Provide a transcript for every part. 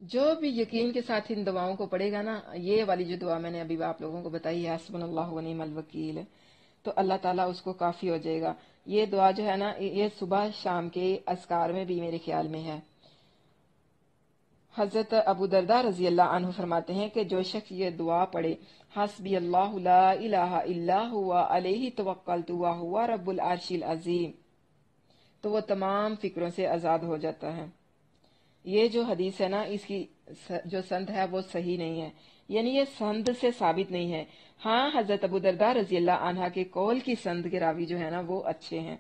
جو بھی یقین کے ساتھ ان دعاؤں کو پڑھے گا نا، یہ والی جو دعا میں نے ابھی آپ لوگوں کو بتائی ہے، حسبنا اللہ و نعم الوکیل، تو اللہ تعالیٰ اس کو کافی ہو جائے گا۔ یہ دعا جو ہے نا، یہ صبح شام کے اذکار میں بھی میرے خیال میں ہے۔ حضرت ابو درداء رضی اللہ عنہ فرماتے ہیں کہ جو شخص یہ دعا پڑھے، حسبی اللہ لا الہ الا ہوا علیہ توکلت وہو رب العرش العظیم، تو وہ تمام فکروں سے آزاد ہو جاتا ہے۔ یہ جو حدیث ہے نا، اس کی جو سند ہے وہ صحیح نہیں ہے، یعنی یہ سند سے ثابت نہیں ہے۔ ہاں، حضرت ابو درداء رضی اللہ عنہ کے قول کی سند کے راوی جو ہے نا وہ اچھے ہیں۔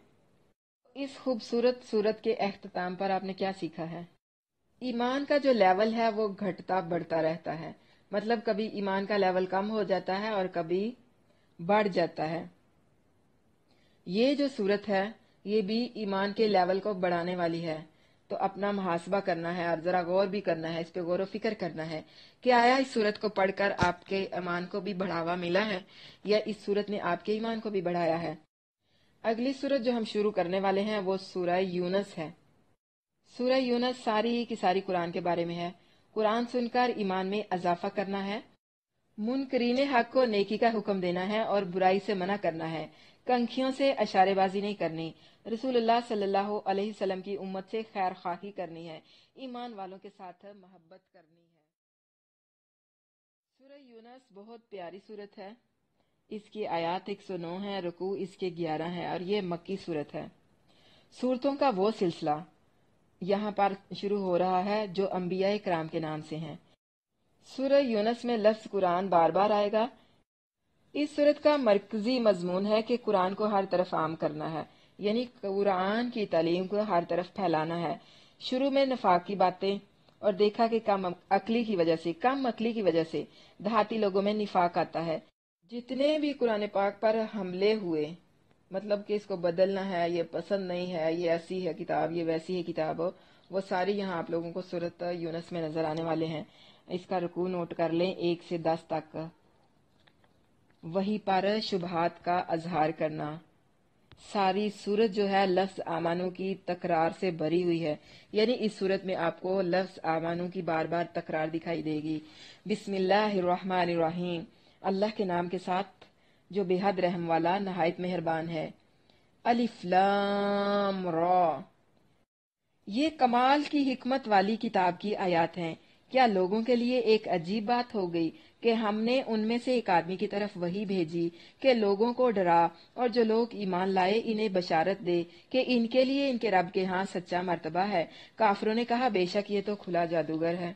اس خوبصورت صورت کے اختتام پر آپ نے کیا سیکھا ہے؟ ایمان کا جو لیول ہے وہ گھٹتا بڑھتا رہتا ہے، مطلب کبھی ایمان کا لیول کم ہو جاتا ہے اور کبھی بڑھ جاتا ہے۔ یہ جو صورت ہے یہ بھی ایمان کے لیول کو بڑھانے والی ہے، تو اپنا محاسبہ کرنا ہے اور ذرا غور بھی کرنا ہے، اس پہ غور و فکر کرنا ہے کہ آیا اس صورت کو پڑھ کر آپ کے ایمان کو بھی بڑھاوا ملا ہے یا اس صورت نے آپ کے ایمان کو بھی بڑھایا ہے۔ اگلی صورت جو ہم شروع کرنے والے ہیں وہ سورہ یونس ہے۔ سورہ یونس ساری کی ساری قرآن کے بارے میں ہے۔ قرآن سن کر ایمان میں اضافہ کرنا ہے، منکرین حق کو نیکی کا حکم دینا ہے اور برائی سے منع کرنا ہے، کنکھیوں سے اشارے بازی نہیں کرنی، رسول اللہ صلی اللہ علیہ وسلم کی امت سے خیر خواہی کرنی ہے، ایمان والوں کے ساتھ محبت کرنی ہے۔ سورہ یونس بہت پیاری صورت ہے، اس کی آیات 109 ہے، رکوع اس کے 11 ہے اور یہ مکی صورت ہے۔ صورتوں کا وہ سلسلہ یہاں پر شروع ہو رہا ہے جو انبیاء کرام کے نام سے ہیں۔ سورہ یونس میں لفظ قرآن بار بار آئے گا۔ اس صورت کا مرکزی مضمون ہے کہ قرآن کو ہر طرف عام کرنا ہے، یعنی قرآن کی تعلیم کو ہر طرف پھیلانا ہے۔ شروع میں نفاق کی باتیں اور دیکھا کہ کم عقلی کی وجہ سے دیہاتی لوگوں میں نفاق آتا ہے۔ جتنے بھی قرآن پاک پر حملے ہوئے، مطلب کہ اس کو بدلنا ہے، یہ پسند نہیں ہے، یہ ایسی ہے کتاب، یہ ویسی ہے کتاب، وہ ساری یہاں آپ لوگوں کو سورۃ یونس میں نظر آنے والے ہیں۔ اس کا رکوع نوٹ کر لیں 1 سے 10 تک۔ وہی پر شبہات کا اظہار کرنا۔ ساری صورت جو ہے لفظ آمانو کی تکرار سے بھری ہوئی ہے، یعنی اس صورت میں آپ کو لفظ آمانو کی بار بار تکرار دکھائی دے گی۔ بسم اللہ الرحمن الرحیم، اللہ کے نام کے ساتھ جو بے حد رحم والا نہایت مہربان ہے۔ الف لام را، یہ کمال کی حکمت والی کتاب کی آیات ہیں۔ کیا لوگوں کے لیے ایک عجیب بات ہو گئی کہ ہم نے ان میں سے ایک آدمی کی طرف وحی بھیجی کہ لوگوں کو ڈرا، اور جو لوگ ایمان لائے انہیں بشارت دے کہ ان کے لیے ان کے رب کے ہاں سچا مرتبہ ہے۔ کافروں نے کہا بے شک یہ تو کھلا جادوگر ہے۔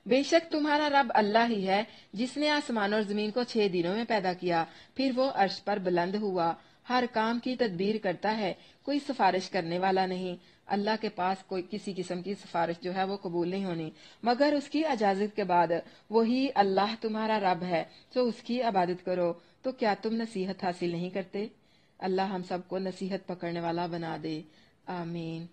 بے شک تمہارا رب اللہ ہی ہے جس نے آسمان اور زمین کو 6 دنوں میں پیدا کیا، پھر وہ عرش پر بلند ہوا، ہر کام کی تدبیر کرتا ہے، کوئی سفارش کرنے والا نہیں۔ اللہ کے پاس کوئی کسی قسم کی سفارش جو ہے وہ قبول نہیں ہونی مگر اس کی اجازت کے بعد۔ وہی اللہ تمہارا رب ہے تو اس کی عبادت کرو، تو کیا تم نصیحت حاصل نہیں کرتے؟ اللہ ہم سب کو نصیحت پکڑنے والا بنا دے، آمین۔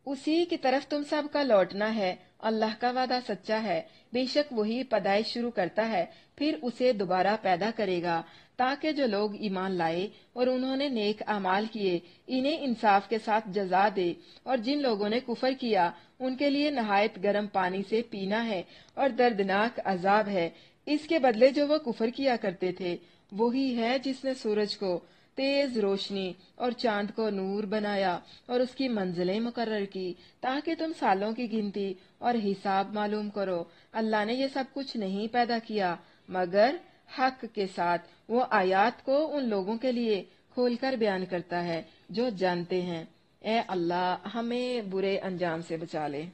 اسی کی طرف تم سب کا لوٹنا ہے، اللہ کا وعدہ سچا ہے، بے شک وہی پیدائش شروع کرتا ہے پھر اسے دوبارہ پیدا کرے گا، تاکہ جو لوگ ایمان لائے اور انہوں نے نیک اعمال کیے انہیں انصاف کے ساتھ جزا دے، اور جن لوگوں نے کفر کیا ان کے لیے نہایت گرم پانی سے پینا ہے اور دردناک عذاب ہے۔ اس کے بدلے جو وہ کفر کیا کرتے تھے، وہی ہے جس نے سورج کو تیز روشنی اور چاند کو نور بنایا اور اس کی منزلیں مقرر کی تاکہ تم سالوں کی گنتی اور حساب معلوم کرو۔ اللہ نے یہ سب کچھ نہیں پیدا کیا مگر حق کے ساتھ۔ وہ آیات کو ان لوگوں کے لیے کھول کر بیان کرتا ہے جو جانتے ہیں۔ اے اللہ ہمیں برے انجام سے بچا لے۔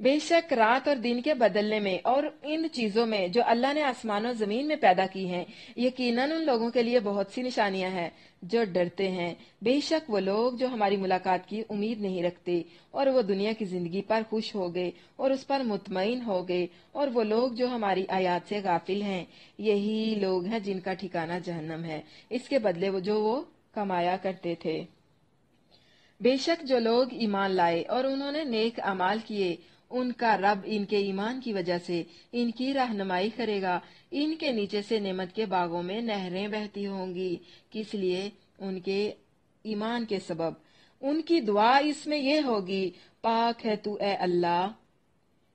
بے شک رات اور دن کے بدلنے میں اور ان چیزوں میں جو اللہ نے آسمان و زمین میں پیدا کی ہیں یقیناً ان لوگوں کے لیے بہت سی نشانیاں ہیں جو ڈرتے ہیں۔ بے شک وہ لوگ جو ہماری ملاقات کی امید نہیں رکھتے اور وہ دنیا کی زندگی پر خوش ہو گئے اور اس پر مطمئن ہو گئے، اور وہ لوگ جو ہماری آیات سے غافل ہیں، یہی لوگ ہیں جن کا ٹھکانہ جہنم ہے، اس کے بدلے جو وہ کمایا کرتے تھے۔ بے شک جو لوگ ایمان لائے اور انہوں نے نیک اعمال کیے ان کا رب ان کے ایمان کی وجہ سے ان کی رہنمائی کرے گا، ان کے نیچے سے نعمت کے باغوں میں نہریں بہتی ہوں گی، کس لیے؟ ان کے ایمان کے سبب۔ ان کی دعا اس میں یہ ہوگی، پاک ہے تو اے اللہ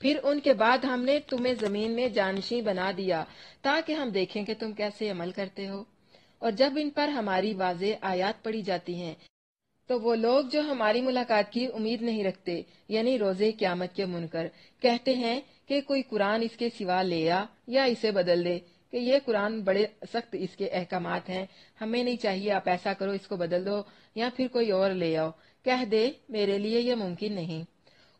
پھر ان کے بعد ہم نے تمہیں زمین میں جانشین بنا دیا تاکہ ہم دیکھیں کہ تم کیسے عمل کرتے ہو۔ اور جب ان پر ہماری واضح آیات پڑھی جاتی ہیں تو وہ لوگ جو ہماری ملاقات کی امید نہیں رکھتے، یعنی روزے قیامت کے منکر، کہتے ہیں کہ کوئی قرآن اس کے سوا لے آ یا اسے بدل دے، کہ یہ قرآن بڑے سخت اس کے احکامات ہیں، ہمیں نہیں چاہیے، آپ ایسا کرو، اس کو بدل دو یا پھر کوئی اور لے آؤ۔ کہہ دے میرے لیے یہ ممکن نہیں۔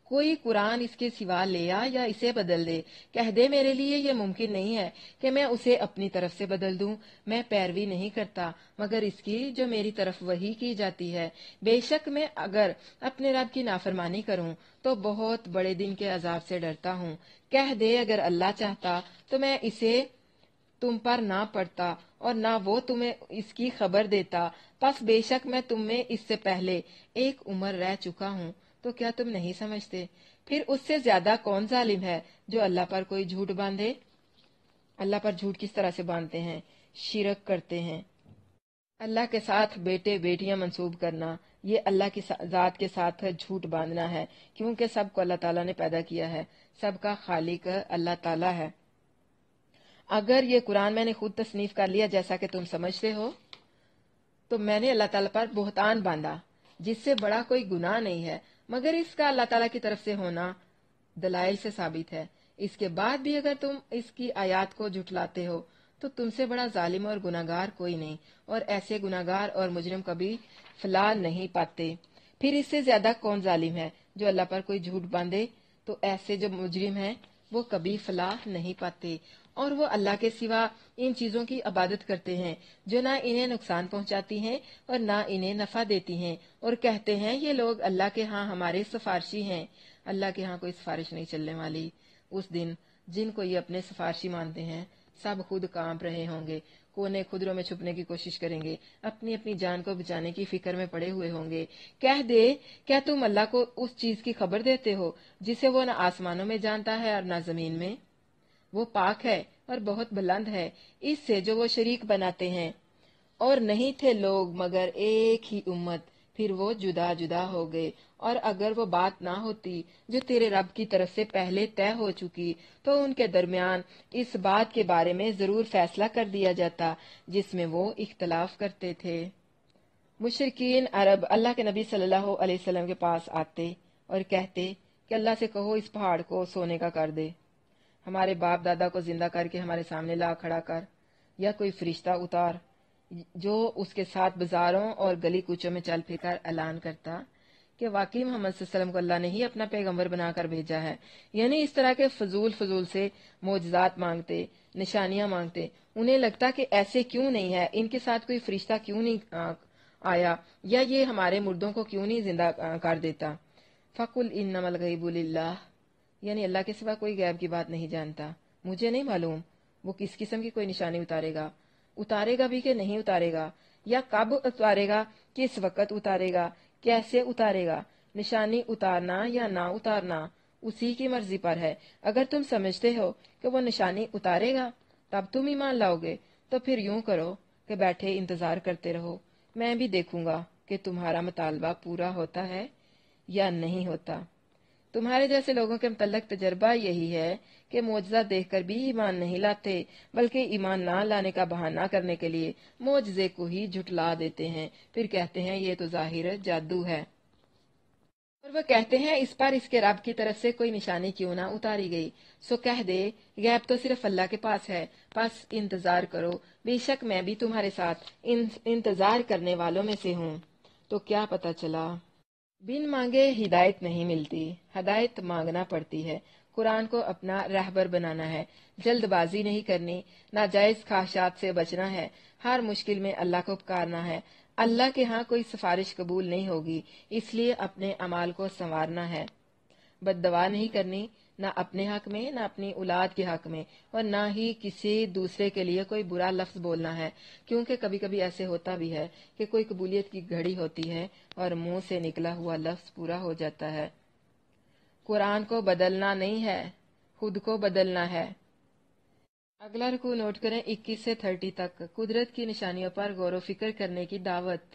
کوئی قرآن اس کے سوا لے آ یا اسے بدل دے، کہہ دے میرے لیے یہ ممکن نہیں ہے کہ میں اسے اپنی طرف سے بدل دوں، میں پیروی نہیں کرتا مگر اس کی جو میری طرف وحی کی جاتی ہے، بے شک میں اگر اپنے رب کی نافرمانی کروں تو بہت بڑے دن کے عذاب سے ڈرتا ہوں۔ کہہ دے اگر اللہ چاہتا تو میں اسے تم پر نہ پڑتا اور نہ وہ تمہیں اس کی خبر دیتا، پس بے شک میں تم میں اس سے پہلے ایک عمر رہ چکا ہوں، تو کیا تم نہیں سمجھتے؟ پھر اس سے زیادہ کون ظالم ہے جو اللہ پر کوئی جھوٹ باندھے؟ اللہ پر جھوٹ کس طرح سے باندھتے ہیں؟ شرک کرتے ہیں، اللہ کے ساتھ بیٹے بیٹیاں منسوب کرنا، یہ اللہ کی ذات کے ساتھ جھوٹ باندھنا ہے، کیونکہ سب کو اللہ تعالیٰ نے پیدا کیا ہے، سب کا خالق اللہ تعالیٰ ہے۔ اگر یہ قرآن میں نے خود تصنیف کر لیا جیسا کہ تم سمجھتے ہو تو میں نے اللہ تعالیٰ پر بہتان باندھا، جس سے بڑا کوئی گناہ نہیں ہے، مگر اس کا اللہ تعالیٰ کی طرف سے ہونا دلائل سے ثابت ہے۔ اس کے بعد بھی اگر تم اس کی آیات کو جھٹلاتے ہو تو تم سے بڑا ظالم اور گناہگار کوئی نہیں، اور ایسے گناہگار اور مجرم کبھی فلاح نہیں پاتے۔ پھر اس سے زیادہ کون ظالم ہے جو اللہ پر کوئی جھوٹ باندھے؟ تو ایسے جو مجرم ہیں وہ کبھی فلاح نہیں پاتے، اور وہ اللہ کے سوا ان چیزوں کی عبادت کرتے ہیں جو نہ انہیں نقصان پہنچاتی ہیں اور نہ انہیں نفع دیتی ہیں، اور کہتے ہیں یہ لوگ اللہ کے ہاں ہمارے سفارشی ہیں۔ اللہ کے ہاں کوئی سفارش نہیں چلنے والی۔ اس دن جن کو یہ اپنے سفارشی مانتے ہیں سب خود کانپ رہے ہوں گے، کونے خدروں میں چھپنے کی کوشش کریں گے، اپنی اپنی جان کو بچانے کی فکر میں پڑے ہوئے ہوں گے۔ کہہ دے کیا تم اللہ کو اس چیز کی خبر دیتے ہو جسے وہ نہ آسمانوں میں جانتا ہے اور نہ زمین میں؟ وہ پاک ہے اور بہت بلند ہے اس سے جو وہ شریک بناتے ہیں۔ اور نہیں تھے لوگ مگر ایک ہی امت، پھر وہ جدا جدا ہو گئے، اور اگر وہ بات نہ ہوتی جو تیرے رب کی طرف سے پہلے طے ہو چکی تو ان کے درمیان اس بات کے بارے میں ضرور فیصلہ کر دیا جاتا جس میں وہ اختلاف کرتے تھے۔ مشرکین عرب اللہ کے نبی صلی اللہ علیہ وسلم کے پاس آتے اور کہتے کہ اللہ سے کہو اس پہاڑ کو سونے کا کر دے، ہمارے باپ دادا کو زندہ کر کے ہمارے سامنے لا کھڑا کر، یا کوئی فرشتہ اتار جو اس کے ساتھ بازاروں اور گلی کوچوں میں چل پھر کر اعلان کرتا کہ واقعی محمد صلی اللہ علیہ وسلم کو اللہ نے ہی اپنا پیغمبر بنا کر بھیجا ہے۔ یعنی اس طرح کے فضول سے معجزات مانگتے، نشانیاں مانگتے۔ انہیں لگتا کہ ایسے کیوں نہیں ہے، ان کے ساتھ کوئی فرشتہ کیوں نہیں آیا، یا یہ ہمارے مردوں کو کیوں نہیں زندہ کر دیتا۔ فَقُلْ إِنَّمَا الْغَيْبُ لِلَّهِ، یعنی اللہ کے سوا کوئی غیب کی بات نہیں جانتا، مجھے نہیں معلوم وہ کس قسم کی کوئی نشانی اتارے گا بھی کہ نہیں اتارے گا، یا کب اتارے گا، کس وقت اتارے گا، کیسے اتارے گا۔ نشانی اتارنا یا نہ اتارنا اسی کی مرضی پر ہے۔ اگر تم سمجھتے ہو کہ وہ نشانی اتارے گا تب تم ایمان لاؤ گے تو پھر یوں کرو کہ بیٹھے انتظار کرتے رہو، میں بھی دیکھوں گا کہ تمہارا مطالبہ پورا ہوتا ہے یا نہیں ہوتا۔ تمہارے جیسے لوگوں کے متعلق تجربہ یہی ہے کہ معجزہ دیکھ کر بھی ایمان نہیں لاتے، بلکہ ایمان نہ لانے کا بہانہ کرنے کے لیے معجزے کو ہی جھٹلا دیتے ہیں، پھر کہتے ہیں یہ تو ظاہر جادو ہے، اور وہ کہتے ہیں اس پر اس کے رب کی طرف سے کوئی نشانی کیوں نہ اتاری گئی۔ سو کہہ دے غیب تو صرف اللہ کے پاس ہے، پس انتظار کرو، بے شک میں بھی تمہارے ساتھ انتظار کرنے والوں میں سے ہوں۔ تو کیا پتہ چلا؟ بن مانگے ہدایت نہیں ملتی، ہدایت مانگنا پڑتی ہے۔ قرآن کو اپنا رہبر بنانا ہے، جلد بازی نہیں کرنی، ناجائز خواہشات سے بچنا ہے، ہر مشکل میں اللہ کو پکارنا ہے۔ اللہ کے ہاں کوئی سفارش قبول نہیں ہوگی، اس لیے اپنے اعمال کو سنوارنا ہے۔ بد دعا نہیں کرنی، نہ اپنے حق میں، نہ اپنی اولاد کے حق میں، اور نہ ہی کسی دوسرے کے لیے کوئی برا لفظ بولنا ہے، کیونکہ کبھی کبھی ایسے ہوتا بھی ہے کہ کوئی قبولیت کی گھڑی ہوتی ہے اور منہ سے نکلا ہوا لفظ پورا ہو جاتا ہے۔ قرآن کو بدلنا نہیں ہے، خود کو بدلنا ہے۔ اگلا رکوع نوٹ کریں 21 سے 30 تک۔ قدرت کی نشانیوں پر غور و فکر کرنے کی دعوت۔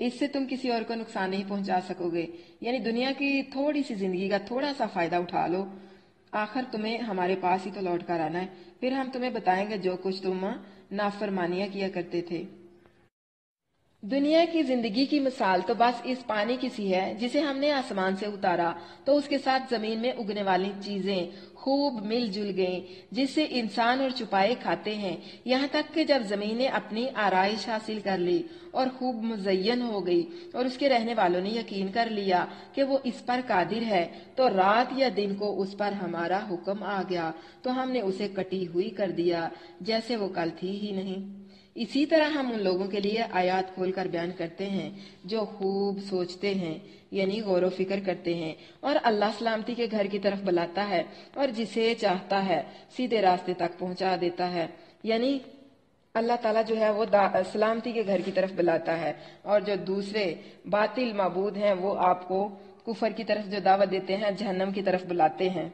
اس سے تم کسی اور کو نقصان نہیں پہنچا سکوگے، یعنی دنیا کی تھوڑی سی زندگی کا تھوڑا سا فائدہ اٹھا لو، آخر تمہیں ہمارے پاس ہی تو لوٹ کر آنا ہے، پھر ہم تمہیں بتائیں گے جو کچھ تم نافرمانیاں کیا کرتے تھے۔ دنیا کی زندگی کی مثال تو بس اس پانی کی سی ہے جسے ہم نے آسمان سے اتارا تو اس کے ساتھ زمین میں اگنے والی چیزیں خوب مل جل گئیں، جس سے انسان اور چپائے کھاتے ہیں، یہاں تک کہ جب زمین نے اپنی آرائش حاصل کر لی اور خوب مزین ہو گئی اور اس کے رہنے والوں نے یقین کر لیا کہ وہ اس پر قادر ہے، تو رات یا دن کو اس پر ہمارا حکم آ گیا تو ہم نے اسے کٹی ہوئی کر دیا جیسے وہ کل تھی ہی نہیں۔ اسی طرح ہم ان لوگوں کے لیے آیات کھول کر بیان کرتے ہیں جو خوب سوچتے ہیں، یعنی غور و فکر کرتے ہیں، اور اللہ سلامتی کے گھر کی طرف بلاتا ہے اور جسے چاہتا ہے سیدھے راستے تک پہنچا دیتا ہے، یعنی اللہ تعالیٰ جو ہے وہ سلامتی کے گھر کی طرف بلاتا ہے، اور جو دوسرے باطل معبود ہیں وہ آپ کو کفر کی طرف جو دعوت دیتے ہیں جہنم کی طرف بلاتے ہیں۔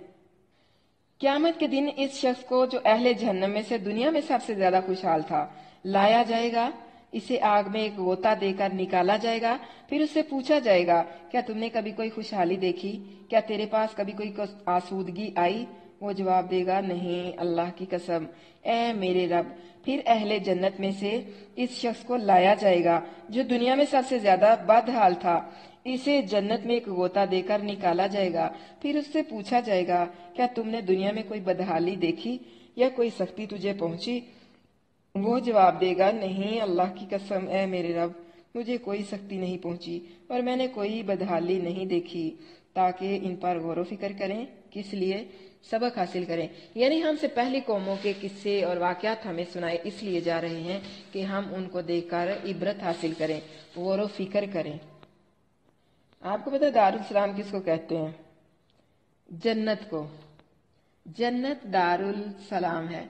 قیامت کے دن اس شخص کو جو اہل جہنم میں سے دنیا میں سب سے زیادہ خوشحال تھا لایا جائے گا، اسے آگ میں ایک غوطہ دے کر نکالا جائے گا، پھر اس سے پوچھا جائے گا کیا تم نے کبھی کوئی خوشحالی دیکھی؟ کیا تیرے پاس کبھی کوئی آسودگی آئی؟ وہ جواب دے گا نہیں، اللہ کی قسم اے میرے رب۔ پھر اہل جنت میں سے اس شخص کو لایا جائے گا جو دنیا میں سب سے زیادہ بدحال تھا، اسے جنت میں ایک غوطہ دے کر نکالا جائے گا، پھر اس سے پوچھا جائے گا کیا تم نے دنیا میں کوئی بدحالی دیکھی یا کوئی سختی تجھے پہنچی؟ وہ جواب دے گا نہیں، اللہ کی قسم اے میرے رب، مجھے کوئی سختی نہیں پہنچی اور میں نے کوئی بدحالی نہیں دیکھی، تاکہ ان پر غور و فکر کریں، کس لیے؟ سبق حاصل کریں، یعنی ہم سے پہلی قوموں کے قصے اور واقعات ہمیں سنائے اس لیے جا رہے ہیں کہ ہم ان کو دیکھ کر عبرت حاصل کریں، غور و فکر کریں۔ آپ کو پتہ دارالسلام کس کو کہتے ہیں؟ جنت کو۔ جنت دارالسلام ہے،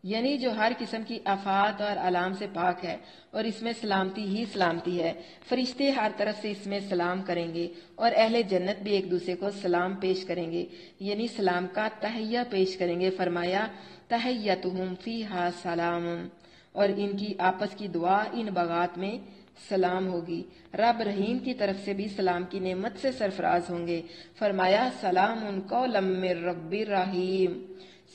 یعنی جو ہر قسم کی آفات اور آلام سے پاک ہے، اور اس میں سلامتی ہی سلامتی ہے۔ فرشتے ہر طرف سے اس میں سلام کریں گے اور اہل جنت بھی ایک دوسرے کو سلام پیش کریں گے، یعنی سلام کا تحیہ پیش کریں گے۔ فرمایا تحیتہم فیہا سلام، اور ان کی آپس کی دعا ان باغات میں سلام ہوگی۔ رب رحیم کی طرف سے بھی سلام کی نعمت سے سرفراز ہوں گے۔ فرمایا سلام قولا من رب رحیم،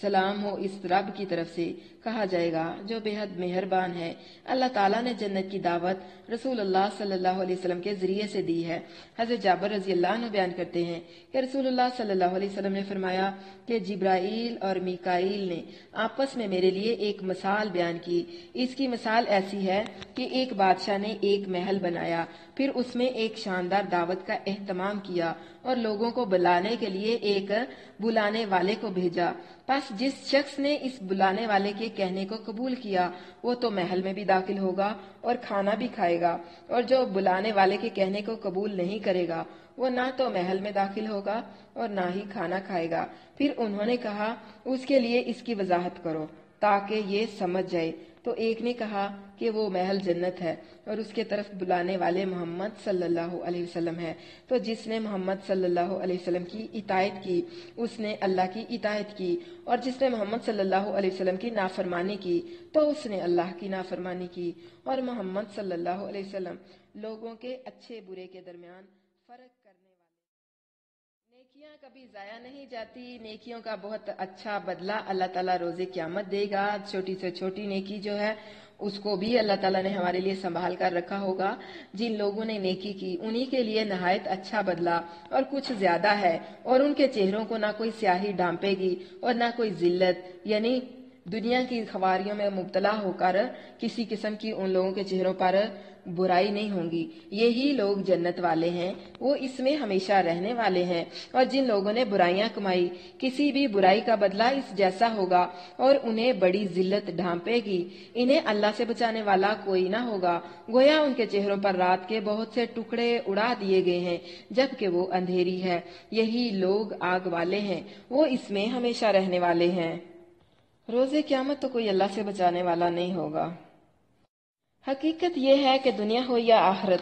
سلام ہو اس رب کی طرف سے، کہا جائے گا جو بے حد مہربان ہے۔ اللہ تعالیٰ نے جنت کی دعوت رسول اللہ صلی اللہ علیہ وسلم کے ذریعے سے دی ہے۔ حضرت جابر رضی اللہ عنہ بیان کرتے ہیں کہ رسول اللہ صلی اللہ علیہ وسلم نے فرمایا کہ جبرائیل اور میکائیل نے آپس میں میرے لیے ایک مثال بیان کی۔ اس کی مثال ایسی ہے کہ ایک بادشاہ نے ایک محل بنایا، پھر اس میں ایک شاندار دعوت کا اہتمام کیا اور لوگوں کو بلانے کے لیے ایک بلانے والے کو بھیجا۔ پس جس شخص نے اس بلانے والے کے کہنے کو قبول کیا وہ تو محل میں بھی داخل ہوگا اور کھانا بھی کھائے گا، اور جو بلانے والے کے کہنے کو قبول نہیں کرے گا وہ نہ تو محل میں داخل ہوگا اور نہ ہی کھانا کھائے گا۔ پھر انہوں نے کہا اس کے لیے اس کی وضاحت کرو تاکہ یہ سمجھ جائے، تو ایک نے کہا کہ وہ محل جنت ہے اور اس کے طرف بلانے والے محمد صلی اللہ علیہ وسلم ہے، تو جس نے محمد صلی اللہ علیہ وسلم کی اطاعت کی اس نے اللہ کی اطاعت کی، اور جس نے محمد صلی اللہ علیہ وسلم کی نافرمانی کی تو اس نے اللہ کی نافرمانی کی، اور محمد صلی اللہ علیہ وسلم لوگوں کے اچھے برے کے درمیان فرق کرنے والے۔ نیکیاں کبھی ضائع نہیں جاتی، نیکیوں کا بہت اچھا بدلہ اللہ تعالیٰ روز قیامت دے گا۔ چھوٹی سے چھوٹی نیکی جو ہے اس کو بھی اللہ تعالیٰ نے ہمارے لیے سنبھال کر رکھا ہوگا۔ جن لوگوں نے نیکی کی انہی کے لیے نہایت اچھا بدلہ اور کچھ زیادہ ہے، اور ان کے چہروں کو نہ کوئی سیاہی ڈھانپے گی اور نہ کوئی ذلت، یعنی دنیا کی خواریوں میں مبتلا ہو کر کسی قسم کی ان لوگوں کے چہروں پر برائی نہیں ہوں گی۔ یہی لوگ جنت والے ہیں، وہ اس میں ہمیشہ رہنے والے ہیں۔ اور جن لوگوں نے برائیاں کمائی کسی بھی برائی کا بدلہ اس جیسا ہوگا اور انہیں بڑی ذلت ڈھانپے گی، انہیں اللہ سے بچانے والا کوئی نہ ہوگا، گویا ان کے چہروں پر رات کے بہت سے ٹکڑے اڑا دیے گئے ہیں جبکہ وہ اندھیری ہے۔ یہی لوگ آگ والے ہیں، وہ اس میں ہمیشہ رہنے والے ہیں۔ روز قیامت تو کوئی اللہ سے بچانے والا نہیں ہوگا۔ حقیقت یہ ہے کہ دنیا ہو یا آخرت،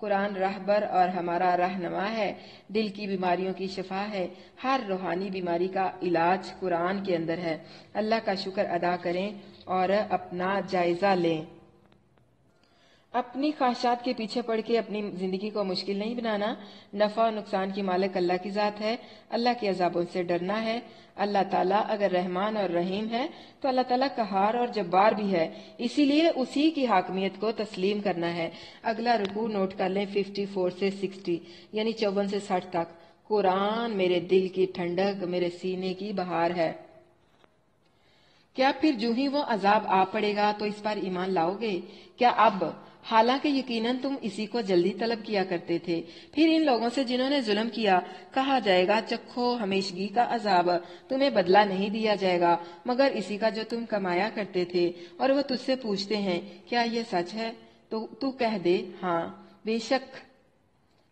قرآن رہبر اور ہمارا رہنما ہے، دل کی بیماریوں کی شفا ہے، ہر روحانی بیماری کا علاج قرآن کے اندر ہے۔ اللہ کا شکر ادا کریں اور اپنا جائزہ لیں۔ اپنی خواہشات کے پیچھے پڑ کے اپنی زندگی کو مشکل نہیں بنانا۔ نفع و نقصان کی مالک اللہ کی ذات ہے، اللہ کے عذابوں سے ڈرنا ہے۔ اللہ تعالیٰ اگر رحمان اور رحیم ہے تو اللہ تعالیٰ قہار اور جبار بھی ہے، اسی لیے اسی کی حاکمیت کو تسلیم کرنا ہے۔ اگلا رکوع نوٹ کر لیں 54 سے 60 یعنی 54 سے 60 تک۔ قرآن میرے دل کی ٹھنڈک، میرے سینے کی بہار ہے۔ کیا پھر جو ہی وہ عذاب آ پڑے گا تو اس پر ایمان لاؤ گے؟ کیا اب حالانکہ یقیناً تم اسی کو جلدی طلب کیا کرتے تھے۔ پھر ان لوگوں سے جنہوں نے ظلم کیا کہا جائے گا چکھو ہمیشگی کا عذاب، تمہیں بدلہ نہیں دیا جائے گا مگر اسی کا جو تم کمایا کرتے تھے، اور وہ تجھ سے پوچھتے ہیں کیا یہ سچ ہے؟ تو کہہ دے ہاں بے شک،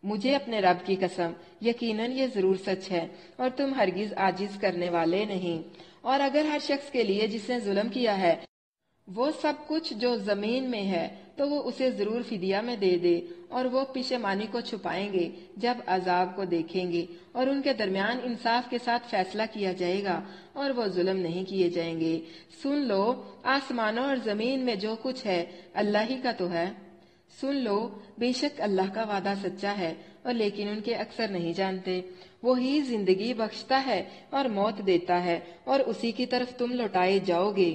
مجھے اپنے رب کی قسم یقیناً یہ ضرور سچ ہے، اور تم ہرگز عاجز کرنے والے نہیں۔ اور اگر ہر شخص کے لیے جس نے ظلم کیا ہے وہ سب کچھ جو زمین میں ہے تو وہ اسے ضرور فدیہ میں دے دے، اور وہ پشیمانی کو چھپائیں گے جب عذاب کو دیکھیں گے، اور ان کے درمیان انصاف کے ساتھ فیصلہ کیا جائے گا اور وہ ظلم نہیں کیے جائیں گے۔ سن لو، آسمانوں اور زمین میں جو کچھ ہے اللہ ہی کا تو ہے۔ سن لو، بے شک اللہ کا وعدہ سچا ہے، اور لیکن ان کے اکثر نہیں جانتے۔ وہی زندگی بخشتا ہے اور موت دیتا ہے، اور اسی کی طرف تم لوٹائے جاؤ گے۔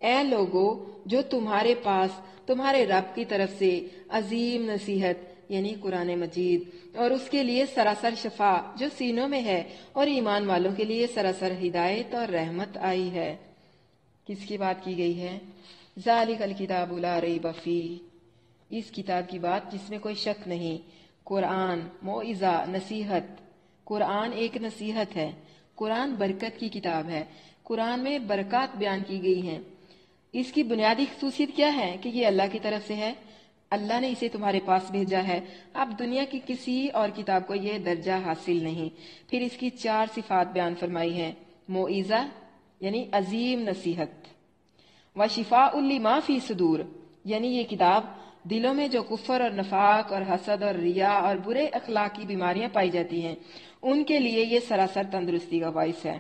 اے لوگو، جو تمہارے پاس تمہارے رب کی طرف سے عظیم نصیحت یعنی قرآن مجید اور اس کے لیے سراسر شفا جو سینوں میں ہے، اور ایمان والوں کے لیے سراسر ہدایت اور رحمت آئی ہے۔ کس کی بات کی گئی ہے؟ ذالک الکتاب لا ریب فیہ، اس کتاب کی بات جس میں کوئی شک نہیں۔ قرآن موعظہ، نصیحت۔ قرآن ایک نصیحت ہے۔ قرآن برکت کی کتاب ہے۔ قرآن میں برکات بیان کی گئی ہیں۔ اس کی بنیادی خصوصیت کیا ہے کہ یہ اللہ کی طرف سے ہے، اللہ نے اسے تمہارے پاس بھیجا ہے۔ اب دنیا کی کسی اور کتاب کو یہ درجہ حاصل نہیں۔ پھر اس کی 4 صفات بیان فرمائی ہیں۔ موعظہ یعنی عظیم نصیحت، وشفاء لما فی صدور یعنی یہ کتاب دلوں میں جو کفر اور نفاق اور حسد اور ریا اور برے اخلاق کی بیماریاں پائی جاتی ہیں ان کے لیے یہ سراسر تندرستی کا باعث ہے۔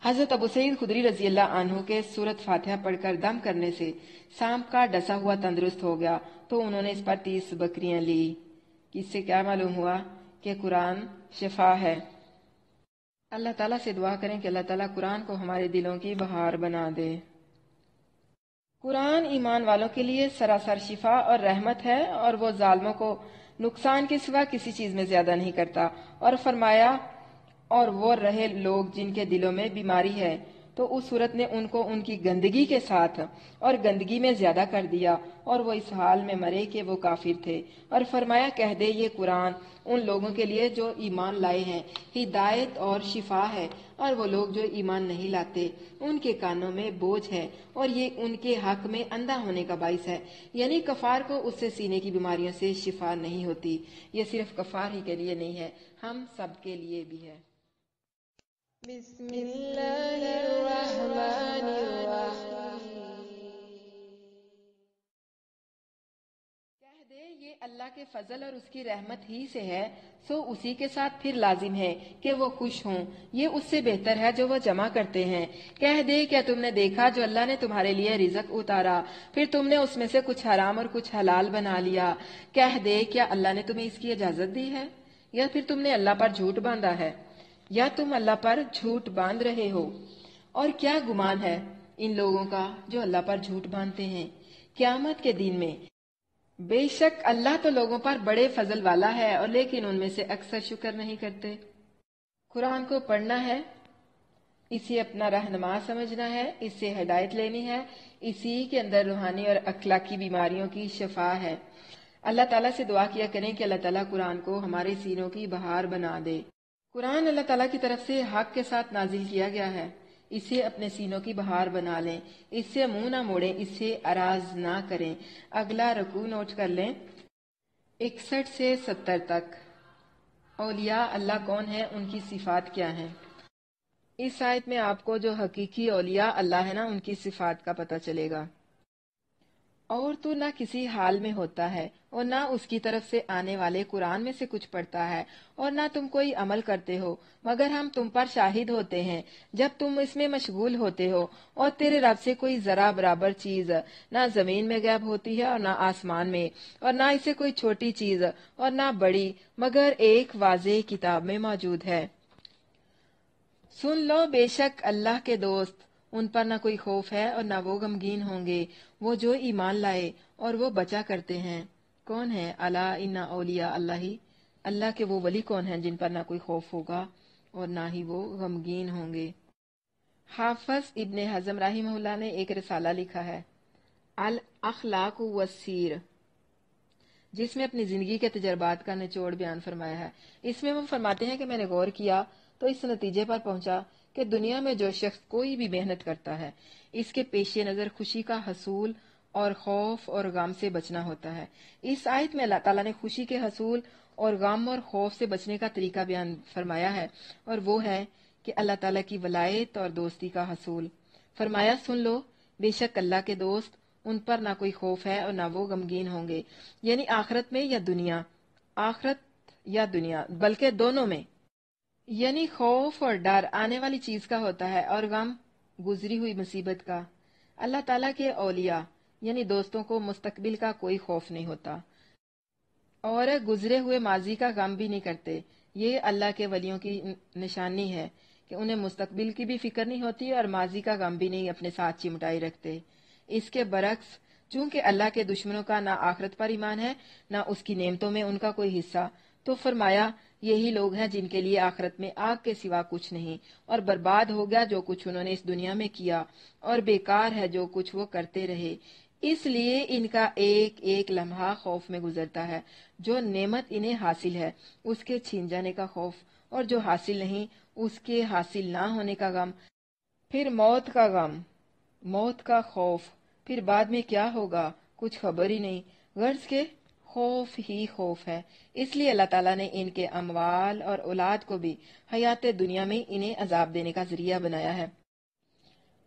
حضرت ابو سعید خدری رضی اللہ عنہ کے سورۃ فاتحہ پڑھ کر دم کرنے سے سانپ کا ڈسا ہوا تندرست ہو گیا تو انہوں نے اس پر 30 بکریاں لی۔ اس سے کیا معلوم ہوا کہ قرآن شفا ہے۔ اللہ تعالیٰ سے دعا کریں کہ اللہ تعالیٰ قرآن کو ہمارے دلوں کی بہار بنا دے۔ قرآن ایمان والوں کے لیے سراسر شفا اور رحمت ہے، اور وہ ظالموں کو نقصان کے سوا کسی چیز میں زیادہ نہیں کرتا۔ اور فرمایا اور وہ رہے لوگ جن کے دلوں میں بیماری ہے تو اس صورت نے ان کو ان کی گندگی کے ساتھ اور گندگی میں زیادہ کر دیا، اور وہ اس حال میں مرے کہ وہ کافر تھے۔ اور فرمایا کہہ دے یہ قرآن ان لوگوں کے لیے جو ایمان لائے ہیں ہدایت اور شفا ہے، اور وہ لوگ جو ایمان نہیں لاتے ان کے کانوں میں بوجھ ہے، اور یہ ان کے حق میں اندھا ہونے کا باعث ہے۔ یعنی کفار کو اس سے سینے کی بیماریوں سے شفا نہیں ہوتی۔ یہ صرف کفار ہی کے لیے نہیں ہے، ہم سب کے لیے بھی ہے۔ بسم اللہ الرحمن الرحیم۔ کہہ دے یہ اللہ کے فضل اور اس کی رحمت ہی سے ہے، سو اسی کے ساتھ پھر لازم ہے کہ وہ خوش ہوں، یہ اس سے بہتر ہے جو وہ جمع کرتے ہیں۔ کہہ دے کیا تم نے دیکھا جو اللہ نے تمہارے لیے رزق اتارا، پھر تم نے اس میں سے کچھ حرام اور کچھ حلال بنا لیا۔ کہہ دے کیا اللہ نے تمہیں اس کی اجازت دی ہے، یا پھر تم نے اللہ پر جھوٹ باندھا ہے، یا تم اللہ پر جھوٹ باندھ رہے ہو؟ اور کیا گمان ہے ان لوگوں کا جو اللہ پر جھوٹ باندھتے ہیں قیامت کے دن میں؟ بے شک اللہ تو لوگوں پر بڑے فضل والا ہے، اور لیکن ان میں سے اکثر شکر نہیں کرتے۔ قرآن کو پڑھنا ہے، اسے اپنا رہنما سمجھنا ہے، اس سے ہدایت لینی ہے، اسی کے اندر روحانی اور اخلاقی بیماریوں کی شفا ہے۔ اللہ تعالیٰ سے دعا کیا کریں کہ اللہ تعالیٰ قرآن کو ہمارے سینوں کی بہار بنا دے۔ قرآن اللہ تعالیٰ کی طرف سے حق کے ساتھ نازل کیا گیا ہے، اسے اپنے سینوں کی بہار بنا لیں، اس سے منہ نہ موڑیں، اس سے اراض نہ کریں۔ اگلا رکوع نوٹ کر لیں 61 سے 70 تک۔ اولیاء اللہ کون ہیں، ان کی صفات کیا ہیں؟ اس آیت میں آپ کو جو حقیقی اولیاء اللہ ہے نا ان کی صفات کا پتہ چلے گا۔ اور تو نہ کسی حال میں ہوتا ہے اور نہ اس کی طرف سے آنے والے قرآن میں سے کچھ پڑھتا ہے، اور نہ تم کوئی عمل کرتے ہو مگر ہم تم پر شاہد ہوتے ہیں جب تم اس میں مشغول ہوتے ہو، اور تیرے رب سے کوئی ذرا برابر چیز نہ زمین میں غائب ہوتی ہے اور نہ آسمان میں، اور نہ اسے کوئی چھوٹی چیز اور نہ بڑی، مگر ایک واضح کتاب میں موجود ہے۔ سن لو، بے شک اللہ کے دوست، ان پر نہ کوئی خوف ہے اور نہ وہ غمگین ہوں گے، وہ جو ایمان لائے اور وہ بچا کرتے ہیں۔ کون ہے؟ الا ان اولیاء اللہ، اللہ کے وہ ولی کون ہیں جن پر نہ کوئی خوف ہوگا اور نہ ہی وہ غمگین ہوں گے۔ حافظ ابن حزم رحمہ اللہ نے ایک رسالہ لکھا ہے، الاخلاق والسیر، جس میں اپنی زندگی کے تجربات کا نچوڑ بیان فرمایا ہے۔ اس میں وہ فرماتے ہیں کہ میں نے غور کیا تو اس نتیجے پر پہنچا کہ دنیا میں جو شخص کوئی بھی محنت کرتا ہے، اس کے پیش نظر خوشی کا حصول اور خوف اور غم سے بچنا ہوتا ہے۔ اس آیت میں اللہ تعالیٰ نے خوشی کے حصول اور غم اور خوف سے بچنے کا طریقہ بیان فرمایا ہے، اور وہ ہے کہ اللہ تعالیٰ کی ولایت اور دوستی کا حصول۔ فرمایا، سن لو، بے شک اللہ کے دوست، ان پر نہ کوئی خوف ہے اور نہ وہ غمگین ہوں گے، یعنی آخرت میں یا دنیا، آخرت یا دنیا، بلکہ دونوں میں۔ یعنی خوف اور ڈر آنے والی چیز کا ہوتا ہے اور غم گزری ہوئی مصیبت کا۔ اللہ تعالیٰ کے اولیاء یعنی دوستوں کو مستقبل کا کوئی خوف نہیں ہوتا اور گزرے ہوئے ماضی کا غم بھی نہیں کرتے۔ یہ اللہ کے ولیوں کی نشانی ہے کہ انہیں مستقبل کی بھی فکر نہیں ہوتی اور ماضی کا غم بھی نہیں اپنے ساتھ چمٹائی رکھتے۔ اس کے برعکس، چونکہ اللہ کے دشمنوں کا نہ آخرت پر ایمان ہے نہ اس کی نعمتوں میں ان کا کوئی حصہ، تو فرمایا یہی لوگ ہیں جن کے لیے آخرت میں آگ کے سوا کچھ نہیں، اور برباد ہو گیا جو کچھ انہوں نے اس دنیا میں کیا، اور بیکار ہے جو کچھ وہ کرتے رہے۔ اس لیے ان کا ایک ایک لمحہ خوف میں گزرتا ہے، جو نعمت انہیں حاصل ہے اس کے چھین جانے کا خوف، اور جو حاصل نہیں اس کے حاصل نہ ہونے کا غم، پھر موت کا غم، موت کا خوف، پھر بعد میں کیا ہوگا کچھ خبر ہی نہیں، غرض کے خوف ہی خوف ہے۔ اس لیے اللہ تعالیٰ نے ان کے اموال اور اولاد کو بھی حیات دنیا میں انہیں عذاب دینے کا ذریعہ بنایا ہے۔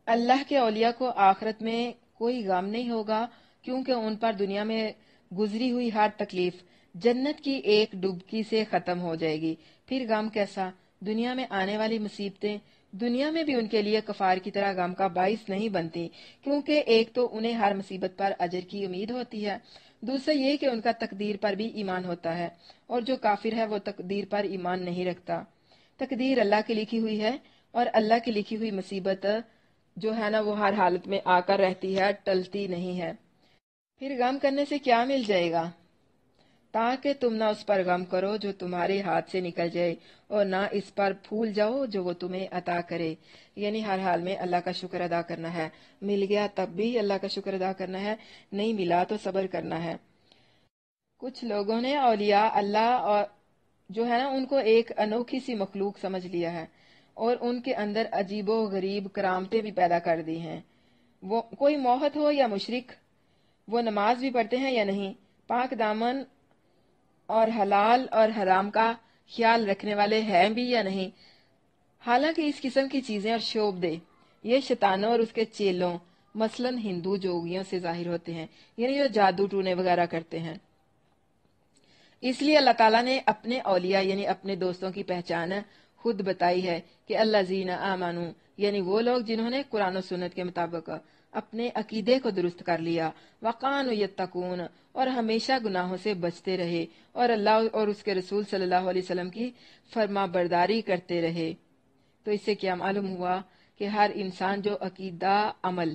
اللہ کے اولیاء کو آخرت میں کوئی غم نہیں ہوگا، کیونکہ ان پر دنیا میں گزری ہوئی ہر تکلیف جنت کی ایک ڈبکی سے ختم ہو جائے گی۔ پھر غم کیسا؟ دنیا میں آنے والی مصیبتیں دنیا میں بھی ان کے لیے کفار کی طرح غم کا باعث نہیں بنتی، کیونکہ ایک تو انہیں ہر مصیبت پر اجر کی امید ہوتی ہے، دوسرا یہ کہ ان کا تقدیر پر بھی ایمان ہوتا ہے، اور جو کافر ہے وہ تقدیر پر ایمان نہیں رکھتا۔ تقدیر اللہ کی لکھی ہوئی ہے، اور اللہ کی لکھی ہوئی مصیبت جو ہے نا وہ ہر حالت میں آ کر رہتی ہے، ٹلتی نہیں ہے۔ پھر غم کرنے سے کیا مل جائے گا؟ تاکہ تم نہ اس پر غم کرو جو تمہارے ہاتھ سے نکل جائے، اور نہ اس پر پھول جاؤ جو وہ تمہیں عطا کرے۔ یعنی ہر حال میں اللہ کا شکر ادا کرنا ہے، مل گیا تب بھی اللہ کا شکر ادا کرنا ہے، نہیں ملا تو صبر کرنا ہے۔ کچھ لوگوں نے اولیاء اللہ اور جو ہے نا ان کو ایک انوکھی سی مخلوق سمجھ لیا ہے، اور ان کے اندر عجیب و غریب کرامتیں بھی پیدا کر دی ہیں۔ وہ کوئی موحد ہو یا مشرک، وہ نماز بھی پڑھتے ہیں یا نہیں، پاک دامن اور حلال اور حرام کا خیال رکھنے والے ہیں بھی یا نہیں، حالانکہ اس قسم کی چیزیں اور شعبدے یہ شیطانوں اور اس کے چیلوں مثلاً ہندو جوگیوں سے ظاہر ہوتے ہیں، یعنی جو جادو ٹونے وغیرہ کرتے ہیں۔ اس لیے اللہ تعالیٰ نے اپنے اولیاء یعنی اپنے دوستوں کی پہچان خود بتائی ہے کہ الذین آمنوا، یعنی وہ لوگ جنہوں نے قرآن و سنت کے مطابق اپنے عقیدے کو درست کر لیا، وقانوا یتقون، اور ہمیشہ گناہوں سے بچتے رہے، اور اللہ اور اس کے رسول صلی اللہ علیہ وسلم کی فرما برداری کرتے رہے۔ تو اس سے کیا معلوم ہوا کہ ہر انسان جو عقیدہ عمل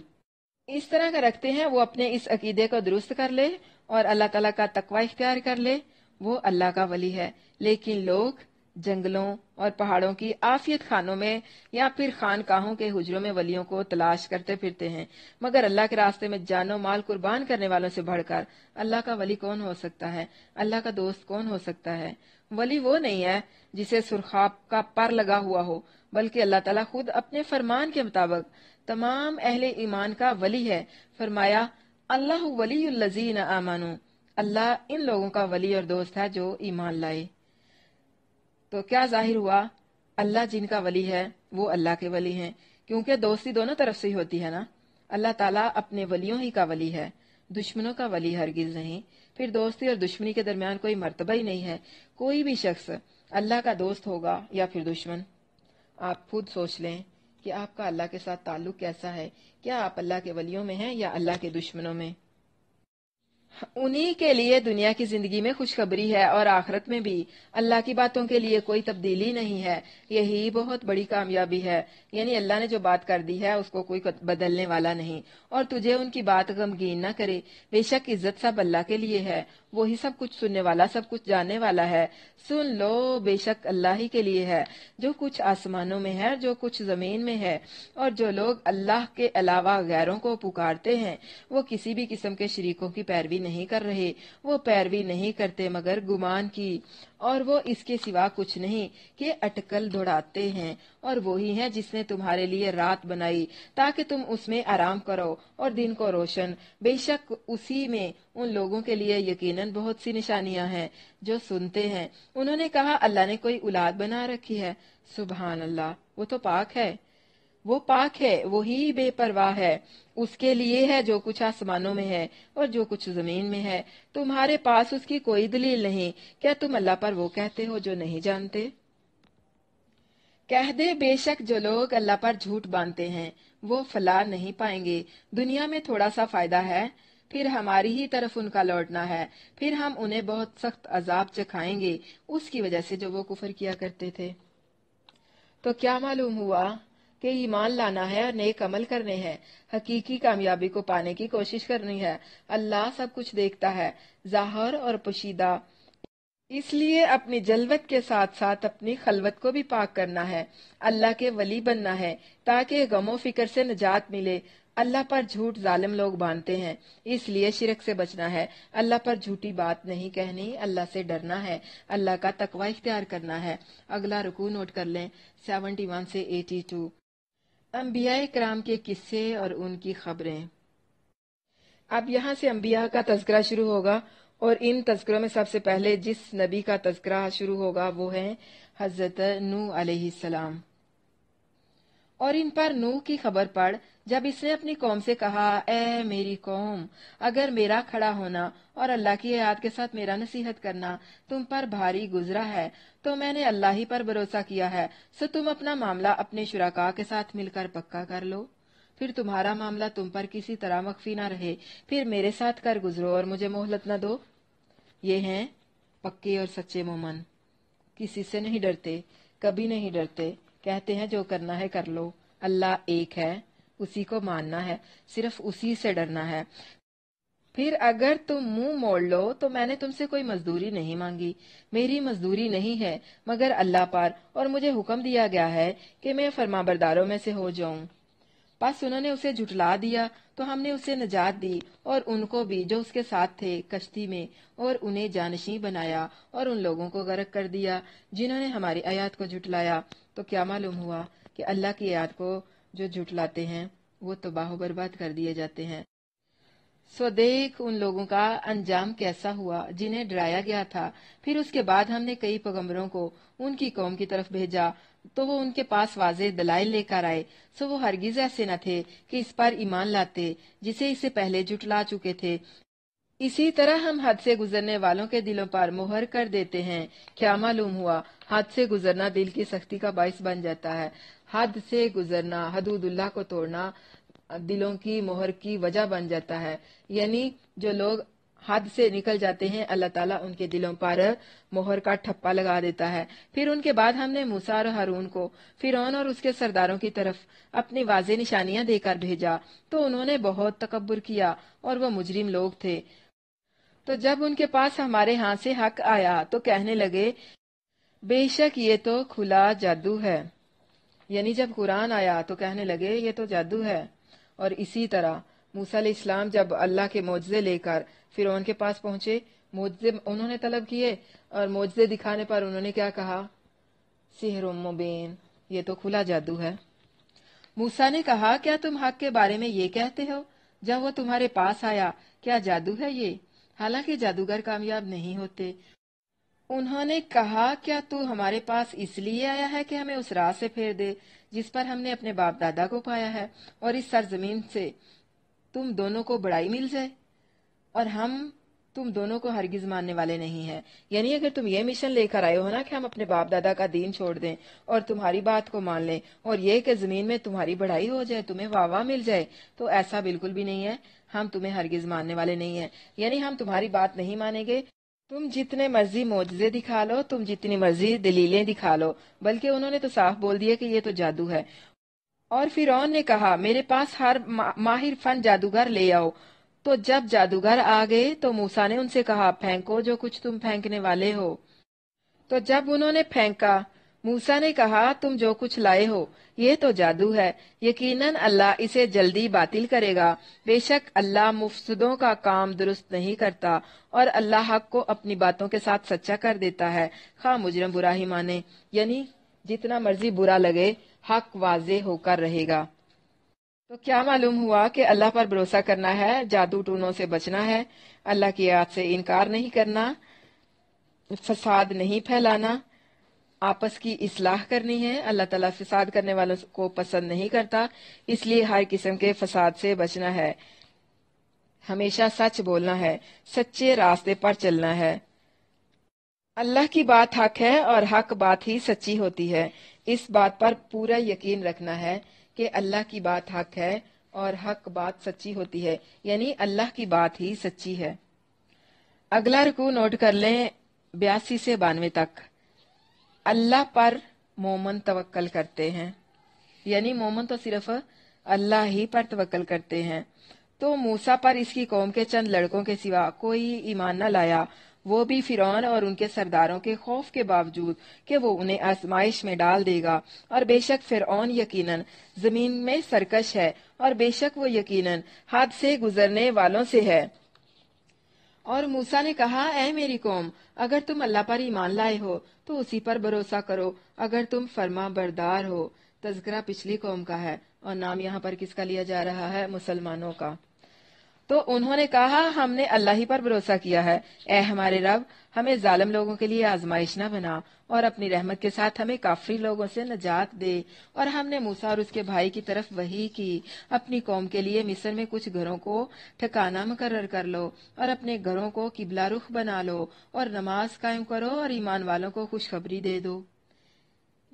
اس طرح کا رکھتے ہیں، وہ اپنے اس عقیدے کو درست کر لے اور اللہ تعالیٰ کا تقوی اختیار کر لے، وہ اللہ کا ولی ہے۔ لیکن لوگ جنگلوں اور پہاڑوں کی عافیت خانوں میں یا پھر خانقاہوں کے حجروں میں ولیوں کو تلاش کرتے پھرتے ہیں، مگر اللہ کے راستے میں جان و مال قربان کرنے والوں سے بڑھ کر اللہ کا ولی کون ہو سکتا ہے؟ اللہ کا دوست کون ہو سکتا ہے؟ ولی وہ نہیں ہے جسے سرخاب کا پر لگا ہوا ہو، بلکہ اللہ تعالیٰ خود اپنے فرمان کے مطابق تمام اہل ایمان کا ولی ہے۔ فرمایا، اللہ ولی الذین آمنوا، اللہ ان لوگوں کا ولی اور دوست ہے جو ایمان لائے۔ تو کیا ظاہر ہوا؟ اللہ جن کا ولی ہے وہ اللہ کے ولی ہیں، کیونکہ دوستی دونوں طرف سے ہی ہوتی ہے نا۔ اللہ تعالیٰ اپنے ولیوں ہی کا ولی ہے، دشمنوں کا ولی ہرگز نہیں، پھر دوستی اور دشمنی کے درمیان کوئی مرتبہ ہی نہیں ہے۔ کوئی بھی شخص اللہ کا دوست ہوگا یا پھر دشمن۔ آپ خود سوچ لیں کہ آپ کا اللہ کے ساتھ تعلق کیسا ہے، کیا آپ اللہ کے ولیوں میں ہیں یا اللہ کے دشمنوں میں؟ انہی کے لیے دنیا کی زندگی میں خوشخبری ہے اور آخرت میں بھی اللہ کی باتوں کے لیے کوئی تبدیلی نہیں ہے۔ یہی بہت بڑی کامیابی ہے، یعنی اللہ نے جو بات کر دی ہے اس کو کوئی بدلنے والا نہیں، اور تجھے ان کی بات غمگین نہ کرے۔ بے شک عزت سب اللہ کے لیے ہے، وہی سب کچھ سننے والا، سب کچھ جاننے والا ہے۔ سن لو، بے شک اللہ ہی کے لیے ہے جو کچھ آسمانوں میں ہے، جو کچھ زمین میں ہے، اور جو لوگ اللہ کے علاوہ غیروں کو پکارتے ہیں وہ کسی بھی قسم کے شریکوں کی پیروی نہیں کر رہے، وہ پیروی نہیں کرتے مگر گمان کی، اور وہ اس کے سوا کچھ نہیں کہ اٹکل دوڑاتے ہیں۔ اور وہی ہے جس نے تمہارے لیے رات بنائی تاکہ تم اس میں آرام کرو اور دن کو روشن۔ بے شک اسی میں ان لوگوں کے لیے یقیناً بہت سی نشانیاں ہیں جو سنتے ہیں۔ انہوں نے کہا اللہ نے کوئی اولاد بنا رکھی ہے۔ سبحان اللہ، وہ تو پاک ہے، وہ پاک ہے، وہی بے پرواہ ہے۔ اس کے لیے ہے جو کچھ آسمانوں میں ہے اور جو کچھ زمین میں ہے۔ تمہارے پاس اس کی کوئی دلیل نہیں، کیا تم اللہ پر وہ کہتے ہو جو نہیں جانتے؟ کہہ دے، بے شک جو لوگ اللہ پر جھوٹ باندھتے ہیں وہ فلاح نہیں پائیں گے۔ دنیا میں تھوڑا سا فائدہ ہے، پھر ہماری ہی طرف ان کا لوٹنا ہے، پھر ہم انہیں بہت سخت عذاب چکھائیں گے اس کی وجہ سے جو وہ کفر کیا کرتے تھے۔ تو کیا معلوم ہوا کہ ایمان لانا ہے اور نیک عمل کرنے ہیں، حقیقی کامیابی کو پانے کی کوشش کرنی ہے۔ اللہ سب کچھ دیکھتا ہے، ظاہر اور پوشیدہ، اس لیے اپنی جلوت کے ساتھ ساتھ اپنی خلوت کو بھی پاک کرنا ہے، اللہ کے ولی بننا ہے تاکہ غم و فکر سے نجات ملے۔ اللہ پر جھوٹ ظالم لوگ باندھتے ہیں، اس لیے شرک سے بچنا ہے، اللہ پر جھوٹی بات نہیں کہنی، اللہ سے ڈرنا ہے، اللہ کا تقوی اختیار کرنا ہے۔ اگلا رکوع نوٹ کر لیں، 71 سے 82۔ انبیاء کرام کے قصے اور ان کی خبریں۔ اب یہاں سے انبیاء کا تذکرہ شروع ہوگا، اور ان تذکروں میں سب سے پہلے جس نبی کا تذکرہ شروع ہوگا وہ ہے حضرت نوح علیہ السلام۔ اور ان پر نوح کی خبر پڑ جب اس نے اپنی قوم سے کہا، اے میری قوم، اگر میرا کھڑا ہونا اور اللہ کی آیات کے ساتھ میرا نصیحت کرنا تم پر بھاری گزرا ہے تو میں نے اللہ ہی پر بھروسہ کیا ہے، سو تم اپنا معاملہ اپنے شرکاء کے ساتھ مل کر پکا کر لو، پھر تمہارا معاملہ تم پر کسی طرح مخفی نہ رہے، پھر میرے ساتھ کر گزرو اور مجھے مہلت نہ دو۔ یہ ہیں پکے اور سچے مومن، کسی سے نہیں ڈرتے، کبھی نہیں ڈرتے، کہتے ہیں جو کرنا ہے کر لو، اللہ ایک ہے، اسی کو ماننا ہے، صرف اسی سے ڈرنا ہے۔ پھر اگر تم منہ موڑ لو تو میں نے تم سے کوئی مزدوری نہیں مانگی، میری مزدوری نہیں ہے مگر اللہ پر، اور مجھے حکم دیا گیا ہے کہ میں فرمانبرداروں میں سے ہو جاؤں۔ پس انہوں نے اسے جھٹلا دیا تو ہم نے اسے نجات دی اور ان کو بھی جو اس کے ساتھ تھے کشتی میں، اور انہیں جانشین بنایا اور ان لوگوں کو غرق کر دیا جنہوں نے ہماری آیات کو جھٹلایا۔ تو کیا معلوم ہوا کہ اللہ کی آیات کو جو جھٹلاتے ہیں وہ تباہ و برباد کر دیے جاتے ہیں۔ سو دیکھ ان لوگوں کا انجام کیسا ہوا جنہیں ڈرایا گیا تھا۔ پھر اس کے بعد ہم نے کئی پیغمبروں کو ان کی قوم کی طرف بھیجا تو وہ ان کے پاس واضح دلائل لے کر آئے، سو وہ ہرگز ایسے نہ تھے کہ اس پر ایمان لاتے جسے اس سے پہلے جھٹلا چکے تھے۔ اسی طرح ہم حد سے گزرنے والوں کے دلوں پر مہر کر دیتے ہیں۔ کیا معلوم ہوا حد سے گزرنا دل کی سختی کا باعث بن جاتا ہے۔ حد سے گزرنا، حدود اللہ کو توڑنا دلوں کی مہر کی وجہ بن جاتا ہے، یعنی جو لوگ حد سے نکل جاتے ہیں اللہ تعالیٰ ان کے دلوں پر مہر کا ٹھپا لگا دیتا ہے۔ پھر ان کے بعد ہم نے موسیٰ اور ہارون کو فرعون اور اس کے سرداروں کی طرف اپنی واضح نشانیاں دے کر بھیجا تو انہوں نے بہت تکبر کیا اور وہ مجرم لوگ تھے۔ تو جب ان کے پاس ہمارے ہاں سے حق آیا تو کہنے لگے بے شک یہ تو کھلا جادو ہے، یعنی جب قرآن آیا تو کہنے لگے یہ تو جادو ہے۔ اور اسی طرح موسیٰ علیہ السلام جب اللہ کے معجزے لے کر فرعون کے پاس پہنچے، معجزے انہوں نے طلب کیے اور معجزے دکھانے پر انہوں نے کیا کہا؟ سحر مبین، یہ تو کھلا جادو ہے۔ موسیٰ نے کہا کیا تم حق کے بارے میں یہ کہتے ہو جب وہ تمہارے پاس آیا؟ کیا جادو ہے یہ؟ حالانکہ جادوگر کامیاب نہیں ہوتے۔ انہوں نے کہا کیا تو ہمارے پاس اس لیے آیا ہے کہ ہمیں اس راہ سے پھیر دے جس پر ہم نے اپنے باپ دادا کو پایا ہے، اور اس سرزمین سے تم دونوں کو بڑائی مل جائے؟ اور ہم تم دونوں کو ہرگز ماننے والے نہیں ہیں. یعنی اگر تم یہ مشن لے کر آئے ہو نا کہ ہم اپنے باپ دادا کا دین چھوڑ دیں اور تمہاری بات کو مان لیں اور یہ کہ زمین میں تمہاری بڑائی ہو جائے، تمہیں واہ واہ مل جائے، تو ایسا بالکل بھی نہیں ہے. ہم تمہیں ہرگز ماننے والے نہیں ہیں. یعنی ہم تمہاری بات نہیں مانیں گے. تم جتنے مرضی معجزے دکھا لو، تم جتنی مرضی دلیلیں دکھا لو. بلکہ انہوں نے تو صاف بول دیا کہ یہ تو جادو ہے. اور فرعون نے کہا میرے پاس ہر ماہر فن جادوگر لے آؤ. تو جب جادوگر آ گئے تو موسیٰ نے ان سے کہا پھینکو جو کچھ تم پھینکنے والے ہو. تو جب انہوں نے پھینکا، موسیٰ نے کہا تم جو کچھ لائے ہو یہ تو جادو ہے. یقیناً اللہ اسے جلدی باطل کرے گا. بے شک اللہ مفسدوں کا کام درست نہیں کرتا، اور اللہ حق کو اپنی باتوں کے ساتھ سچا کر دیتا ہے، خواہ مجرم برا ہی مانے. یعنی جتنا مرضی برا لگے، حق واضح ہو کر رہے گا. تو کیا معلوم ہوا کہ اللہ پر بھروسہ کرنا ہے، جادو ٹونوں سے بچنا ہے، اللہ کی آیات سے انکار نہیں کرنا، فساد نہیں پھیلانا، آپس کی اصلاح کرنی ہے. اللہ تعالیٰ فساد کرنے والوں کو پسند نہیں کرتا، اس لیے ہر قسم کے فساد سے بچنا ہے. ہمیشہ سچ بولنا ہے، سچے راستے پر چلنا ہے. اللہ کی بات حق ہے اور حق بات ہی سچی ہوتی ہے. اس بات پر پورا یقین رکھنا ہے کہ اللہ کی بات حق ہے اور حق بات سچی ہوتی ہے. یعنی اللہ کی بات ہی سچی ہے. اگلا رکوع نوٹ کر لیں 82 سے 92 تک. اللہ پر مومن توکل کرتے ہیں. یعنی مومن تو صرف اللہ ہی پر توکل کرتے ہیں. تو موسیٰ پر اس کی قوم کے چند لڑکوں کے سوا کوئی ایمان نہ لایا، وہ بھی فرعون اور ان کے سرداروں کے خوف کے باوجود کہ وہ انہیں آزمائش میں ڈال دے گا. اور بے شک فرعون یقیناً زمین میں سرکش ہے، اور بے شک وہ یقیناً حد سے گزرنے والوں سے ہے. اور موسیٰ نے کہا اے میری قوم، اگر تم اللہ پر ایمان لائے ہو تو اسی پر بھروسہ کرو، اگر تم فرما بردار ہو. تذکرہ پچھلی قوم کا ہے اور نام یہاں پر کس کا لیا جا رہا ہے؟ مسلمانوں کا. تو انہوں نے کہا ہم نے اللہ ہی پر بھروسہ کیا ہے. اے ہمارے رب، ہمیں ظالم لوگوں کے لیے آزمائش نہ بنا، اور اپنی رحمت کے ساتھ ہمیں کافری لوگوں سے نجات دے. اور ہم نے موسیٰ اور اس کے بھائی کی طرف وحی کی اپنی قوم کے لیے مصر میں کچھ گھروں کو ٹھکانہ مقرر کر لو، اور اپنے گھروں کو قبلہ رخ بنا لو، اور نماز قائم کرو، اور ایمان والوں کو خوشخبری دے دو.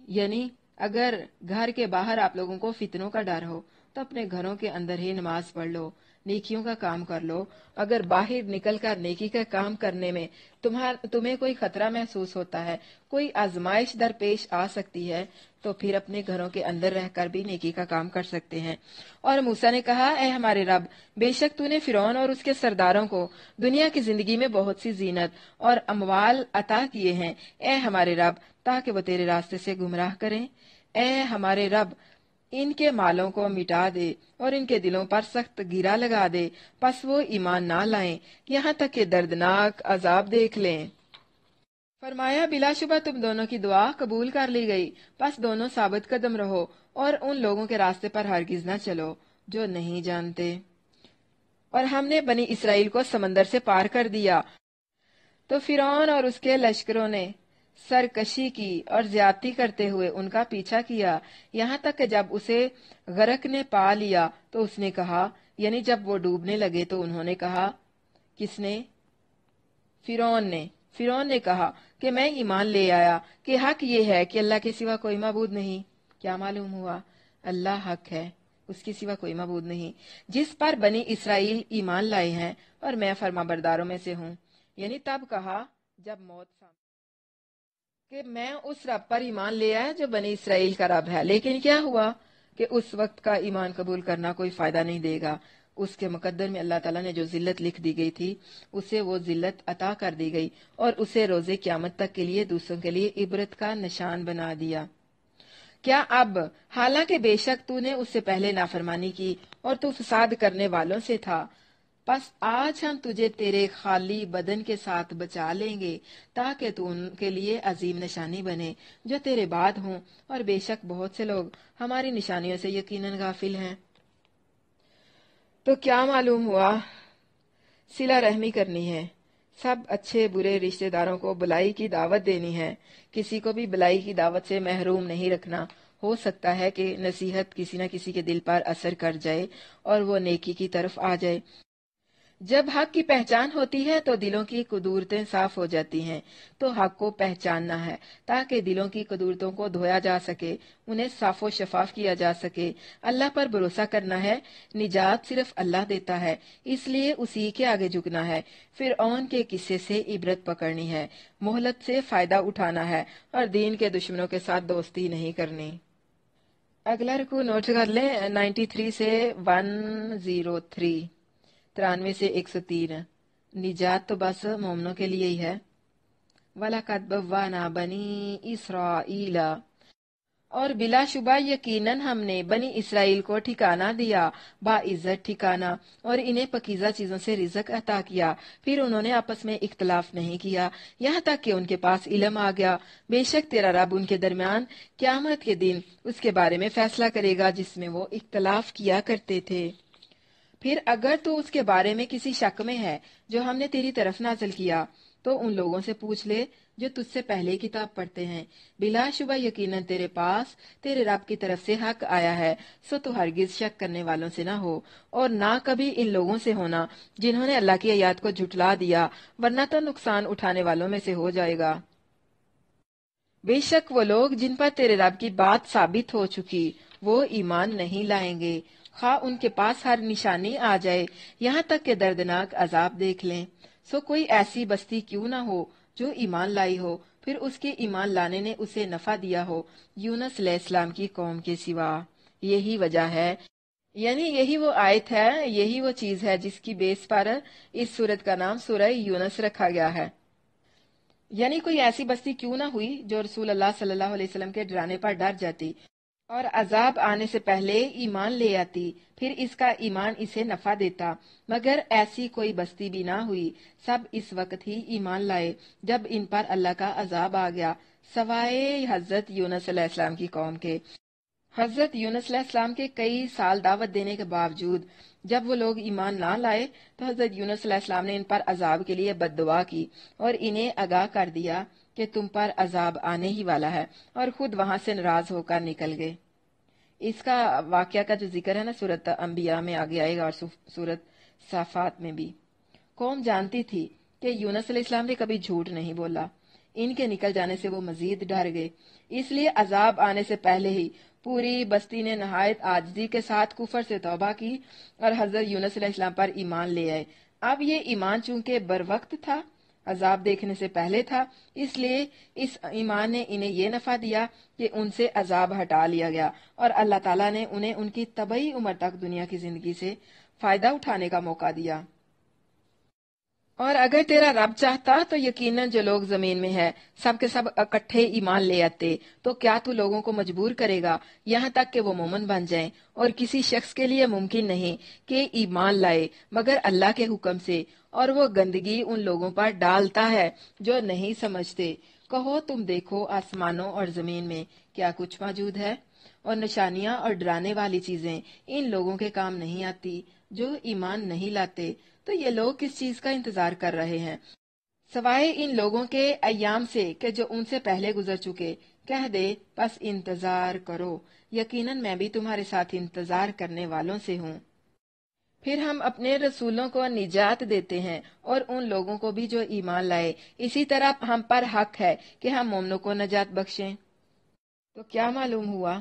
یعنی اگر گھر کے باہر آپ لوگوں کو فتنوں کا ڈر ہو تو اپنے گھروں کے اندر ہی نماز پڑھ لو، نیکیوں کا کام کر لو. اگر باہر نکل کر نیکی کا کام کرنے میں تمہیں کوئی خطرہ محسوس ہوتا ہے، کوئی آزمائش درپیش آ سکتی ہے، تو پھر اپنے گھروں کے اندر رہ کر بھی نیکی کا کام کر سکتے ہیں. اور موسیٰ نے کہا اے ہمارے رب، بے شک تو نے فرعون اور اس کے سرداروں کو دنیا کی زندگی میں بہت سی زینت اور اموال عطا کیے ہیں، اے ہمارے رب، تاکہ وہ تیرے راستے سے گمراہ کریں. اے ہمارے رب، ان کے مالوں کو مٹا دے اور ان کے دلوں پر سخت گرا لگا دے، پس وہ ایمان نہ لائیں یہاں تک کہ دردناک عذاب دیکھ لیں. فرمایا بلا شبہ تم دونوں کی دعا قبول کر لی گئی، پس دونوں ثابت قدم رہو اور ان لوگوں کے راستے پر ہرگز نہ چلو جو نہیں جانتے. اور ہم نے بنی اسرائیل کو سمندر سے پار کر دیا. تو فرعون اور اس کے لشکروں نے سرکشی کی اور زیادتی کرتے ہوئے ان کا پیچھا کیا، یہاں تک کہ جب اسے غرق نے پا لیا تو اس نے کہا، یعنی جب وہ ڈوبنے لگے تو انہوں نے کہا، کس نے؟ فرعون نے کہا کہ میں ایمان لے آیا کہ حق یہ ہے کہ اللہ کے سوا کوئی معبود نہیں. کیا معلوم ہوا؟ اللہ حق ہے، اس کے سوا کوئی معبود نہیں، جس پر بنی اسرائیل ایمان لائے ہیں، اور میں فرما برداروں میں سے ہوں. یعنی تب کہا جب موت کہ میں اس رب پر ایمان لے آیا جو بنی اسرائیل کا رب ہے. لیکن کیا ہوا کہ اس وقت کا ایمان قبول کرنا کوئی فائدہ نہیں دے گا. اس کے مقدر میں اللہ تعالیٰ نے جو ذلت لکھ دی گئی تھی اسے وہ ذلت عطا کر دی گئی، اور اسے روز قیامت تک کے لیے دوسروں کے لیے عبرت کا نشان بنا دیا. کیا اب حالانکہ بے شک تو نے اس سے پہلے نافرمانی کی اور تو فساد کرنے والوں سے تھا، پس آج ہم تجھے تیرے خالی بدن کے ساتھ بچا لیں گے تاکہ تو ان کے لیے عظیم نشانی بنے جو تیرے بعد ہوں، اور بے شک بہت سے لوگ ہماری نشانیوں سے یقیناً غافل ہیں. تو کیا معلوم ہوا؟ صلہ رحمی کرنی ہے، سب اچھے برے رشتہ داروں کو بلائی کی دعوت دینی ہے، کسی کو بھی بلائی کی دعوت سے محروم نہیں رکھنا. ہو سکتا ہے کہ نصیحت کسی نہ کسی کے دل پر اثر کر جائے اور وہ نیکی کی طرف آ جائے. جب حق کی پہچان ہوتی ہے تو دلوں کی قدورتیں صاف ہو جاتی ہیں۔ تو حق کو پہچاننا ہے تاکہ دلوں کی قدورتوں کو دھویا جا سکے، انہیں صاف و شفاف کیا جا سکے۔ اللہ پر بھروسہ کرنا ہے، نجات صرف اللہ دیتا ہے، اس لیے اسی کے آگے جھکنا ہے۔ فرعون کے قصے سے عبرت پکڑنی ہے، مہلت سے فائدہ اٹھانا ہے اور دین کے دشمنوں کے ساتھ دوستی نہیں کرنی۔ اگلا رکوع نوٹ کر لیں، 93 سے 103، 93 سے 103۔ نجات تو بس مومنوں کے لیے ہی ہے۔ وَلَقَدْ بَوَّأْنَا بَنِي إِسْرَائِيلَ، اور بلا شبہ یقیناً ہم نے بنی اسرائیل کو ٹھکانہ دیا، باعزت ٹھکانہ، اور انہیں پکیزہ چیزوں سے رزق عطا کیا۔ پھر انہوں نے آپس میں اختلاف نہیں کیا یہاں تک کہ ان کے پاس علم آ گیا۔ بے شک تیرا رب ان کے درمیان قیامت کے دن اس کے بارے میں فیصلہ کرے گا جس میں وہ اختلاف کیا کرتے تھے۔ پھر اگر تو اس کے بارے میں کسی شک میں ہے جو ہم نے تیری طرف نازل کیا تو ان لوگوں سے پوچھ لے جو تجھ سے پہلے کتاب پڑھتے ہیں۔ بلا شبہ یقیناً تیرے پاس تیرے رب کی طرف سے حق آیا ہے، سو تو ہرگز شک کرنے والوں سے نہ ہو، اور نہ کبھی ان لوگوں سے ہونا جنہوں نے اللہ کی آیات کو جھٹلا دیا، ورنہ تو نقصان اٹھانے والوں میں سے ہو جائے گا۔ بے شک وہ لوگ جن پر تیرے رب کی بات ثابت ہو چکی وہ ایمان نہیں لائیں گے، خواہ ان کے پاس ہر نشانی آ جائے، یہاں تک کہ دردناک عذاب دیکھ لیں۔ سو کوئی ایسی بستی کیوں نہ ہو جو ایمان لائی ہو، پھر اس کے ایمان لانے نے اسے نفع دیا ہو یونس علیہ السلام کی قوم کے سوا۔ یہی وجہ ہے، یعنی یہی وہ آیت ہے، یہی وہ چیز ہے جس کی بیس پر اس سورت کا نام سورہ یونس رکھا گیا ہے۔ یعنی کوئی ایسی بستی کیوں نہ ہوئی جو رسول اللہ صلی اللہ علیہ وسلم کے ڈرانے پر ڈر جاتی اور عذاب آنے سے پہلے ایمان لے آتی، پھر اس کا ایمان اسے نفع دیتا، مگر ایسی کوئی بستی بھی نہ ہوئی، سب اس وقت ہی ایمان لائے جب ان پر اللہ کا عذاب آ گیا، سوائے حضرت یونس علیہ السلام کی قوم کے۔ حضرت یونس علیہ السلام کے کئی سال دعوت دینے کے باوجود جب وہ لوگ ایمان نہ لائے تو حضرت یونس علیہ السلام نے ان پر عذاب کے لیے بد دعا کی اور انہیں آگاہ کر دیا کہ تم پر عذاب آنے ہی والا ہے، اور خود وہاں سے ناراض ہو کر نکل گئے۔ اس کا واقعہ کا جو ذکر ہے نا سورت انبیاء میں آگے آئے گا اور سورت صافات میں بھی۔ قوم جانتی تھی کہ یونس علیہ السلام نے کبھی جھوٹ نہیں بولا، ان کے نکل جانے سے وہ مزید ڈر گئے، اس لیے عذاب آنے سے پہلے ہی پوری بستی نے نہایت عاجزی کے ساتھ کفر سے توبہ کی اور حضرت یونس علیہ السلام پر ایمان لے آئے۔ اب یہ ایمان چونکہ بر وقت تھا، عذاب دیکھنے سے پہلے تھا، اس لیے اس ایمان نے انہیں یہ نفع دیا کہ ان سے عذاب ہٹا لیا گیا اور اللہ تعالیٰ نے انہیں ان کی طبعی عمر تک دنیا کی زندگی سے فائدہ اٹھانے کا موقع دیا۔ اور اگر تیرا رب چاہتا تو یقیناً جو لوگ زمین میں ہے سب کے سب اکٹھے ایمان لے آتے، تو کیا تو لوگوں کو مجبور کرے گا یہاں تک کہ وہ مومن بن جائیں؟ اور کسی شخص کے لیے ممکن نہیں کہ ایمان لائے مگر اللہ کے حکم سے، اور وہ گندگی ان لوگوں پر ڈالتا ہے جو نہیں سمجھتے۔ کہو تم دیکھو آسمانوں اور زمین میں کیا کچھ موجود ہے، اور نشانیاں اور ڈرانے والی چیزیں ان لوگوں کے کام نہیں آتی جو ایمان نہیں لاتے، تو یہ لوگ کس چیز کا انتظار کر رہے ہیں سوائے ان لوگوں کے ایام سے کہ جو ان سے پہلے گزر چکے۔ کہہ دے بس انتظار کرو، یقیناً میں بھی تمہارے ساتھ انتظار کرنے والوں سے ہوں۔ پھر ہم اپنے رسولوں کو نجات دیتے ہیں اور ان لوگوں کو بھی جو ایمان لائے، اسی طرح ہم پر حق ہے کہ ہم مومنوں کو نجات بخشیں۔ تو کیا معلوم ہوا؟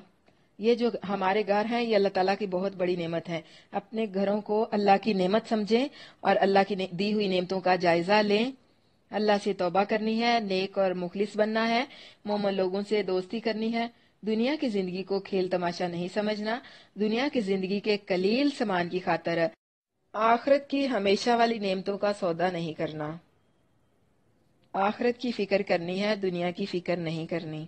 یہ جو ہمارے گھر ہیں یہ اللہ تعالیٰ کی بہت بڑی نعمت ہے۔ اپنے گھروں کو اللہ کی نعمت سمجھیں اور اللہ کی دی ہوئی نعمتوں کا جائزہ لیں۔ اللہ سے توبہ کرنی ہے، نیک اور مخلص بننا ہے، مومن لوگوں سے دوستی کرنی ہے، دنیا کی زندگی کو کھیل تماشا نہیں سمجھنا، دنیا کی زندگی کے قلیل سامان کی خاطر آخرت کی ہمیشہ والی نعمتوں کا سودا نہیں کرنا۔ آخرت کی فکر کرنی ہے، دنیا کی فکر نہیں کرنی۔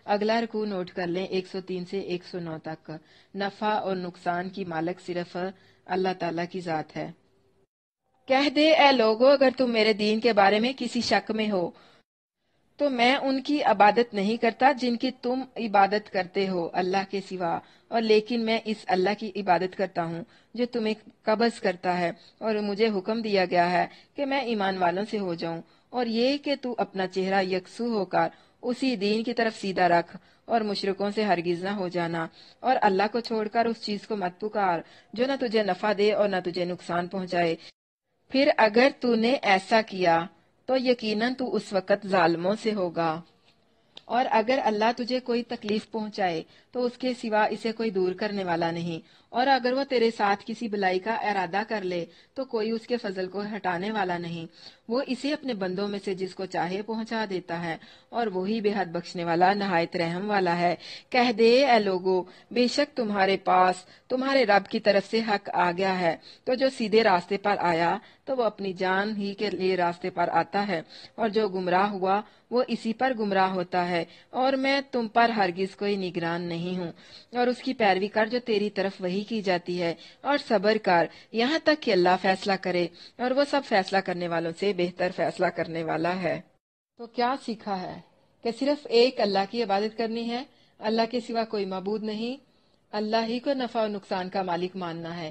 اگلا رکوع نوٹ کر لیں، 103 سے 109 تک۔ نفع اور نقصان کی مالک صرف اللہ تعالیٰ کی ذات ہے۔ کہہ دے اے لوگو، اگر تم میرے دین کے بارے میں کسی شک میں ہو تو میں ان کی عبادت نہیں کرتا جن کی تم عبادت کرتے ہو اللہ کے سوا، اور لیکن میں اس اللہ کی عبادت کرتا ہوں جو تمہیں قبض کرتا ہے، اور مجھے حکم دیا گیا ہے کہ میں ایمان والوں سے ہو جاؤں، اور یہ کہ تو اپنا چہرہ یکسو ہو کر اسی دین کی طرف سیدھا رکھ اور مشرکوں سے ہرگز نہ ہو جانا، اور اللہ کو چھوڑ کر اس چیز کو مت پکار جو نہ تجھے نفع دے اور نہ تجھے نقصان پہنچائے، پھر اگر تو نے ایسا کیا تو یقیناً تو اس وقت ظالموں سے ہوگا، اور اگر اللہ تجھے کوئی تکلیف پہنچائے تو اس کے سوا اسے کوئی دور کرنے والا نہیں، اور اگر وہ تیرے ساتھ کسی بلائی کا ارادہ کر لے تو کوئی اس کے فضل کو ہٹانے والا نہیں۔ وہ اسے اپنے بندوں میں سے جس کو چاہے پہنچا دیتا ہے، اور وہی بے حد بخشنے والا نہایت رحم والا ہے۔ کہہ دے اے لوگو، بے شک تمہارے پاس تمہارے رب کی طرف سے حق آ گیا ہے، تو جو سیدھے راستے پر آیا تو وہ اپنی جان ہی کے لیے راستے پر آتا ہے، اور جو گمراہ ہوا وہ اسی پر گمراہ ہوتا ہے، اور میں تم پر ہرگز کوئی نگران نہیں ہوں۔ اور اس کی پیروی کر جو تیری طرف وحی کی جاتی ہے، اور صبر کر یہاں تک کہ اللہ فیصلہ کرے، اور وہ سب فیصلہ کرنے والوں سے بہتر فیصلہ کرنے والا ہے۔ تو کیا سیکھا ہے؟ کہ صرف ایک اللہ کی عبادت کرنی ہے، اللہ کے سوا کوئی معبود نہیں، اللہ ہی کو نفع و نقصان کا مالک ماننا ہے،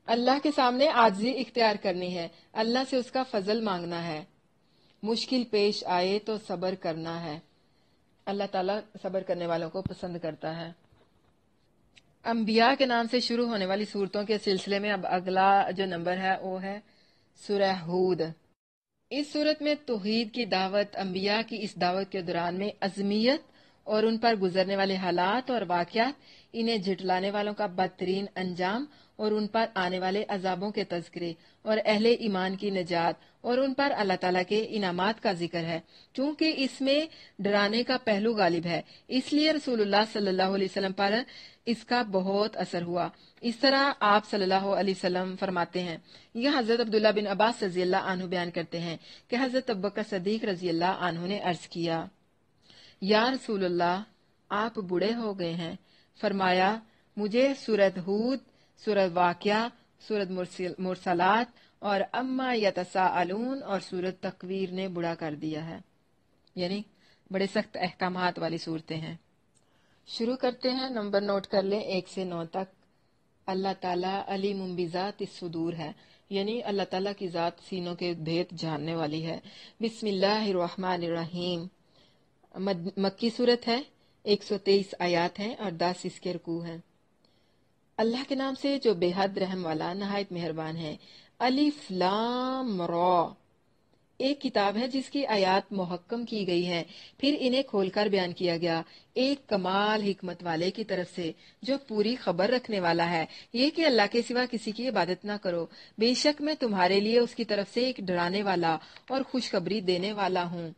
اللہ کے سامنے عاجزی اختیار کرنی ہے، اللہ سے اس کا فضل مانگنا ہے، مشکل پیش آئے تو صبر کرنا ہے۔ اللہ تعالیٰ صبر کرنے والوں کو پسند کرتا ہے۔ انبیاء کے نام سے شروع ہونے والی صورتوں کے سلسلے میں اب اگلا جو نمبر ہے وہ ہے سورہ ہود۔ اس صورت میں توحید کی دعوت، انبیاء کی اس دعوت کے دوران میں عظمیت اور ان پر گزرنے والے حالات اور واقعات، انہیں جھٹلانے والوں کا بدترین انجام اور ان پر آنے والے عذابوں کے تذکرے، اور اہل ایمان کی نجات اور ان پر اللہ تعالیٰ کے انعامات کا ذکر ہے۔ چونکہ اس میں ڈرانے کا پہلو غالب ہے، اس لیے رسول اللہ صلی اللہ علیہ وسلم پر اس کا بہت اثر ہوا۔ اس طرح آپ صلی اللہ علیہ وسلم فرماتے ہیں، یہ حضرت عبداللہ بن عباس رضی اللہ عنہ بیان کرتے ہیں کہ حضرت ابوبکر صدیق رضی اللہ عنہ نے عرض کیا، یا رسول اللہ، آپ بوڑھے ہو گئے ہیں۔ فرمایا، مجھے سورۃ ہود، سورۃ واقعہ، سورۃ مرسلات اور اما یتساءلون اور سورۃ تکویر نے بوڑھا کر دیا ہے، یعنی بڑے سخت احکامات والی صورتیں ہیں۔ شروع کرتے ہیں، نمبر نوٹ کر لیں 1 سے 9 تک۔ اللہ تعالیٰ علیم بذات الصدور ہے، یعنی اللہ تعالیٰ کی ذات سینوں کے بھید جاننے والی ہے۔ بسم اللہ الرحمن الرحیم، مکی صورت ہے، 123 آیات ہیں اور 10 اس کے رکوع ہیں۔ اللہ کے نام سے جو بے حد رحم والا نہایت مہربان ہے۔ الف لام را، ایک کتاب ہے جس کی آیات محکم کی گئی ہیں، پھر انہیں کھول کر بیان کیا گیا، ایک کمال حکمت والے کی طرف سے جو پوری خبر رکھنے والا ہے، یہ کہ اللہ کے سوا کسی کی عبادت نہ کرو، بے شک میں تمہارے لیے اس کی طرف سے ایک ڈرانے والا اور خوشخبری دینے والا ہوں،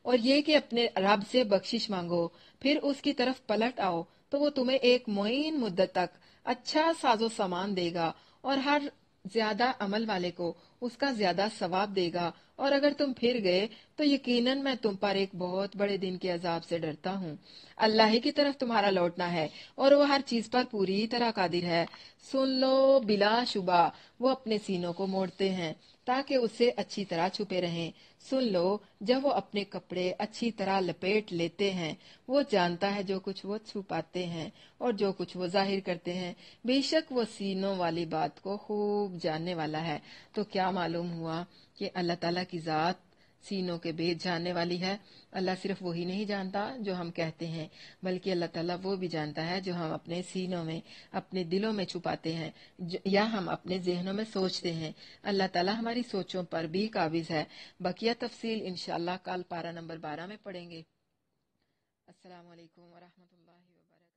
اور یہ کہ اپنے رب سے بخشش مانگو، پھر اس کی طرف پلٹ آؤ تو وہ تمہیں ایک معین مدت تک اچھا ساز و سامان دے گا، اور ہر زیادہ عمل والے کو اس کا زیادہ ثواب دے گا، اور اگر تم پھر گئے تو یقیناً میں تم پر ایک بہت بڑے دن کے عذاب سے ڈرتا ہوں۔ اللہ ہی کی طرف تمہارا لوٹنا ہے، اور وہ ہر چیز پر پوری طرح قادر ہے۔ سن لو، بلا شبہ وہ اپنے سینوں کو موڑتے ہیں تاکہ اس سے اچھی طرح چھپے رہیں۔ سن لو، جب وہ اپنے کپڑے اچھی طرح لپیٹ لیتے ہیں، وہ جانتا ہے جو کچھ وہ چھپاتے ہیں اور جو کچھ وہ ظاہر کرتے ہیں، بے شک وہ سینوں والی بات کو خوب جاننے والا ہے۔ تو کیا معلوم ہوا کہ اللہ تعالیٰ کی ذات سینوں کے بھید جاننے والی ہے۔ اللہ صرف وہی نہیں جانتا جو ہم کہتے ہیں، بلکہ اللہ تعالیٰ وہ بھی جانتا ہے جو ہم اپنے سینوں میں، اپنے دلوں میں چھپاتے ہیں یا ہم اپنے ذہنوں میں سوچتے ہیں۔ اللہ تعالیٰ ہماری سوچوں پر بھی قابض ہے۔ بقیہ تفصیل انشاءاللہ کل پارہ نمبر 12 میں پڑھیں گے۔ السلام علیکم ورحمۃ اللہ وبرکاتہ۔